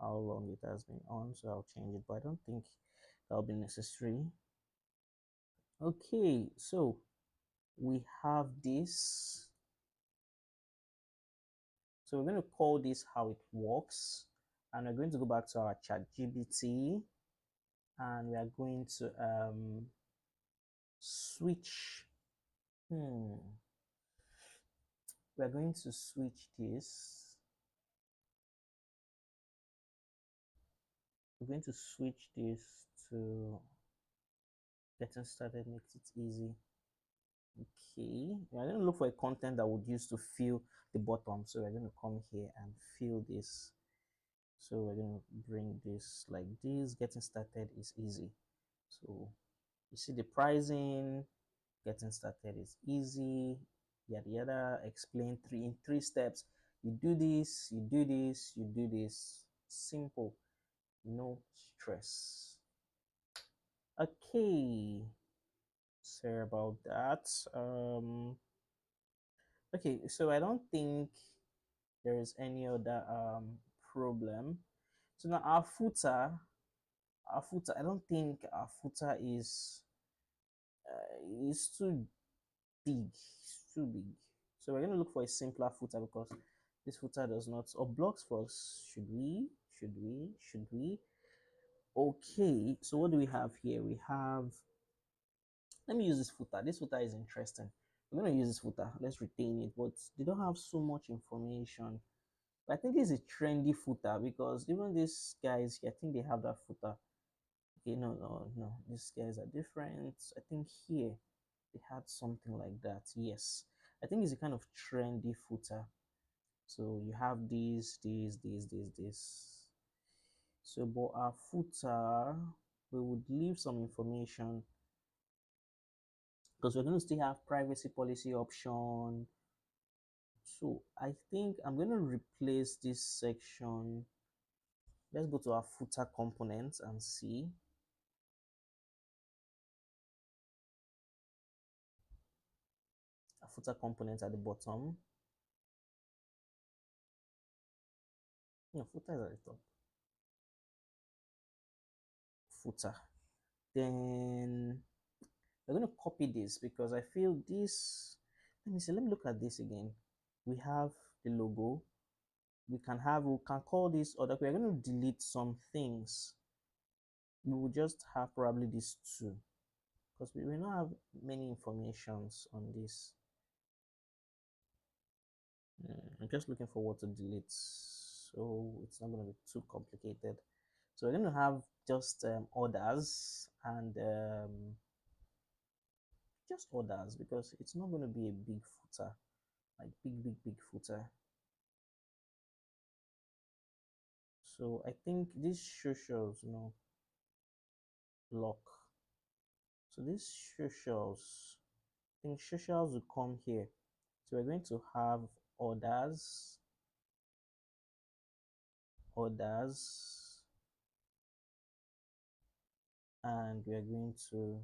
how long it has been on. So I'll change it, but I don't think that'll be necessary. Okay, so we have this. So we're going to call this how it works, and we're going to go back to our ChatGPT, and we are going to switch. We're going to switch this. We're going to switch this to getting started makes it easy. Okay, we're going to look for a content that would use to fill the bottom. So we're going to come here and fill this. So we're going to bring this like this. Getting started is easy. So you see the pricing, getting started is easy, yada yada. Explain in three steps. You do this, you do this, you do this. Simple, no stress. Okay, sorry about that. Okay, so I don't think there is any other problem. So now our footer, I don't think our footer is too big. It's too big. So we're going to look for a simpler footer because this footer does not, or blocks for us. Should we? Okay, so what do we have here? We have, let me use this footer. This footer is interesting. We're going to use this footer. Let's retain it, but they don't have so much information. But I think it's a trendy footer because even these guys, I think they have that footer. Okay, no. These guys are different. I think here they had something like that. Yes, I think it's a kind of trendy footer. So you have this. So, but our footer, we would leave some information because we're going to still have privacy policy option. So I think I'm going to replace this section. Let's go to our footer components and see. A footer component at the bottom. No, footer is at the top. Footer. Then we're going to copy this because I feel this. Let me look at this again. We have the logo. We can call this, or that we're going to delete some things. We will just have probably these two because we will not have many informations on this. I'm just looking for what to delete, so it's not going to be too complicated. So we're going to have just orders and just orders because it's not going to be a big footer, like big footer. So I think this socials, lock. So this socials, I think socials will come here. So we're going to have orders, and we're going to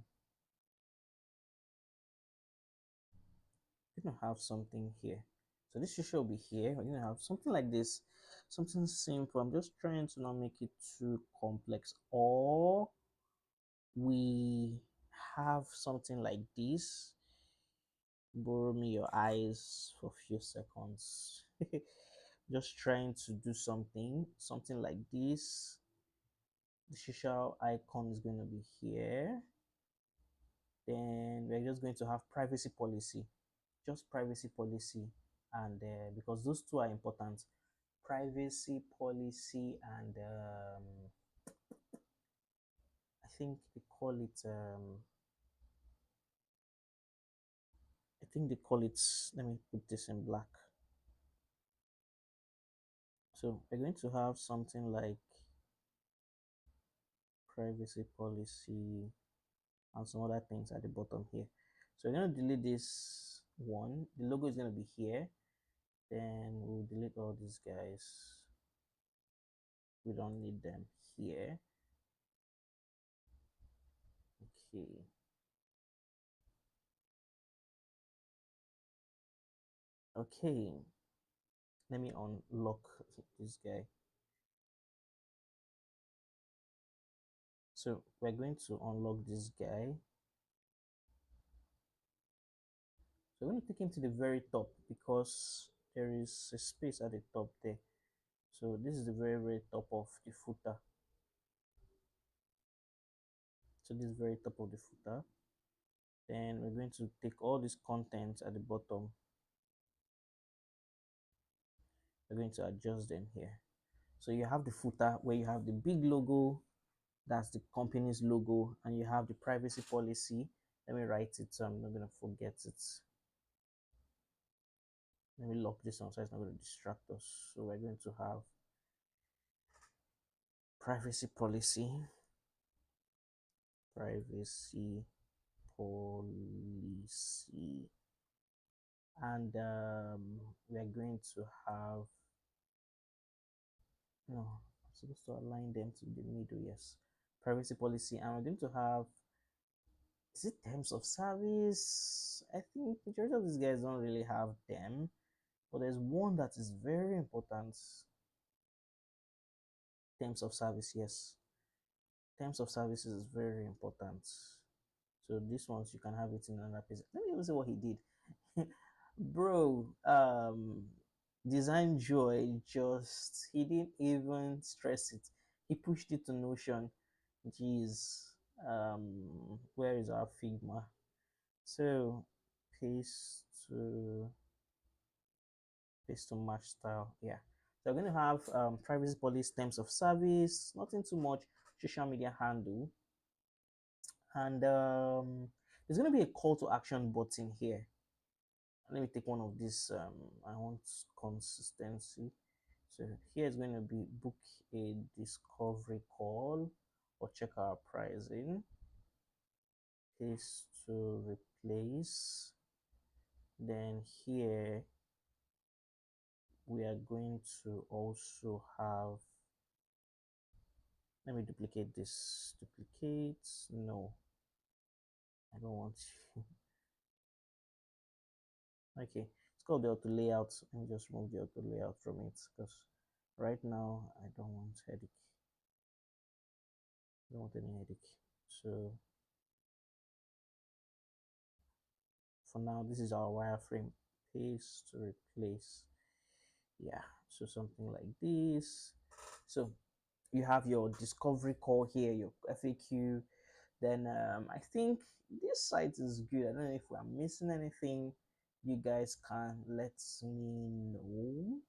have something here. So this social will be here. We're going to have something like this, something simple. I'm just trying to not make it too complex. Or we have something like this. Borrow me your eyes for a few seconds. Just trying to do something like this. The social icon is going to be here. Then we're just going to have privacy policy, just privacy policy, and because those two are important, privacy policy and I think they call it let me put this in black. So we're going to have something like privacy policy and some other things at the bottom here. So we're going to delete this one. The logo is going to be here. Then we'll delete all these guys. We don't need them here. Okay. Okay. Let me unlock this guy. So we're going to unlock this guy. So we're going to take him to the very top because there is a space at the top there. So this is the very top of the footer. So this is very top of the footer. Then we're going to take all this content at the bottom. We're going to adjust them here. So you have the footer where you have the big logo, that's the company's logo, and you have the privacy policy. Let me write it so I'm not going to forget it. Let me lock this one so it's not going to distract us. So we're going to have privacy policy, and we are going to have, no, I'm supposed to align them to the middle. Yes, privacy policy, and we're going to have, is it terms of service? I think majority of these guys don't really have them, but there's one that is very important. Terms of service, yes, terms of services is very important. So this ones you can have it in another place. Let me even see what he did. Bro, design joy, just he didn't even stress it. He pushed it to Notion. Jeez. Where is our Figma? So paste to match style. Yeah. So we're going to have privacy policy, terms of service, nothing too much, social media handle, and there's going to be a call to action button here. Let me take one of these. I want consistency. So here is going to be book a discovery call, or check our pricing. Paste to replace. Then here we are going to also have, let me duplicate this. Duplicate, no, I don't want to. Okay, it's called the auto layout. Let me just remove the auto layout from it, because right now I don't want headache. I don't want any headache. So for now, this is our wireframe. Paste to replace. Yeah, so something like this. So you have your discovery call here, your FAQ. Then I think this site is good. I don't know if we're missing anything. You guys can let me know.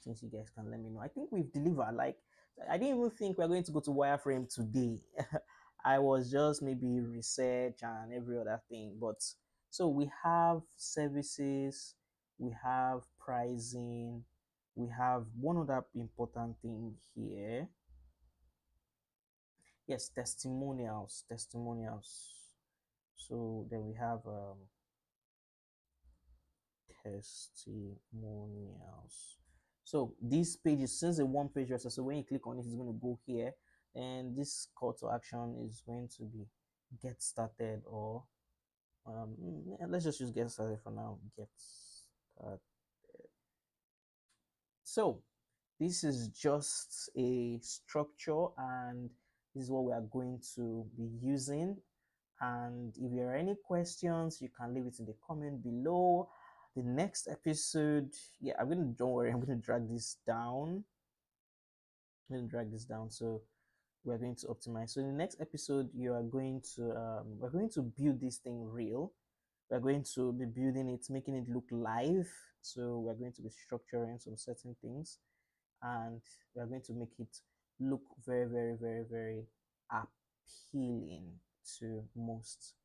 Since you guys can let me know, I think we've delivered. Like, I didn't even think we're going to go to wireframe today. I was just maybe research and every other thing. But so we have services, we have pricing, we have one other important thing here. Yes, testimonials. So then we have testimonials. So this page is, since a one page website, so when you click on it, it's going to go here, and this call to action is going to be get started, or let's just use get started for now. Get started. So this is just a structure, and this is what we are going to be using. And if there are any questions, you can leave it in the comment below. The next episode, yeah, don't worry, I'm gonna drag this down. I'm gonna drag this down, so we're going to optimize. So in the next episode, you are going to we're going to build this thing real. We're going to be building it, making it look live. So we're going to be structuring some certain things, and we are going to make it look very, very, very, very appealing to most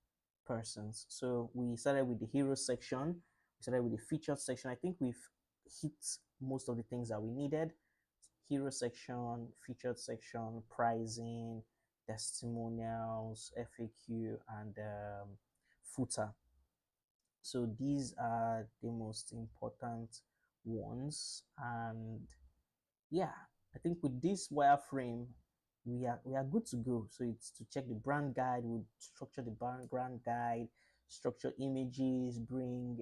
persons. So we started with the hero section, we started with the featured section. I think we've hit most of the things that we needed. Hero section, featured section, pricing, testimonials, FAQ, and footer. So these are the most important ones, and yeah, I think with this wireframe we are good to go. So it's to check the brand guide, we'll structure the brand guide, structure images, bring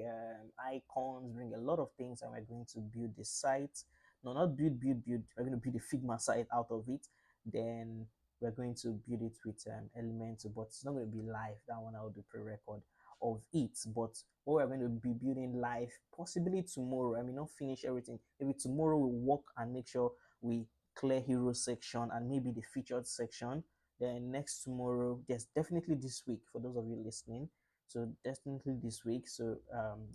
icons, bring a lot of things, and we're going to build the site. No, not build, we're going to build a Figma site out of it. Then we're going to build it with elementor, but it's not going to be live. That one I'll do pre-record of it. But what we're going to be building live, possibly tomorrow. I may not finish everything. Maybe tomorrow we'll work and make sure we clear hero section and maybe the featured section. Then next tomorrow, yes, definitely this week for those of you listening. So definitely this week. So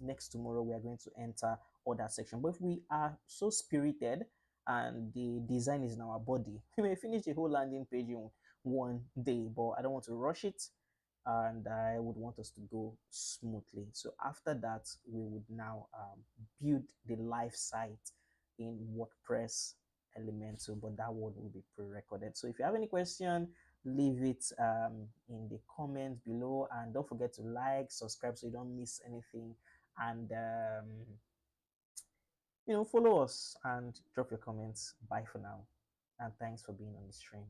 next tomorrow we are going to enter other section. But if we are so spirited and the design is in our body, we may finish the whole landing page in one day. But I don't want to rush it, and I would want us to go smoothly. So after that, we would now build the live site in WordPress Elementor, but that one will be pre-recorded. So if you have any question, leave it in the comments below, and don't forget to like, subscribe so you don't miss anything, and follow us and drop your comments. Bye for now, and thanks for being on the stream.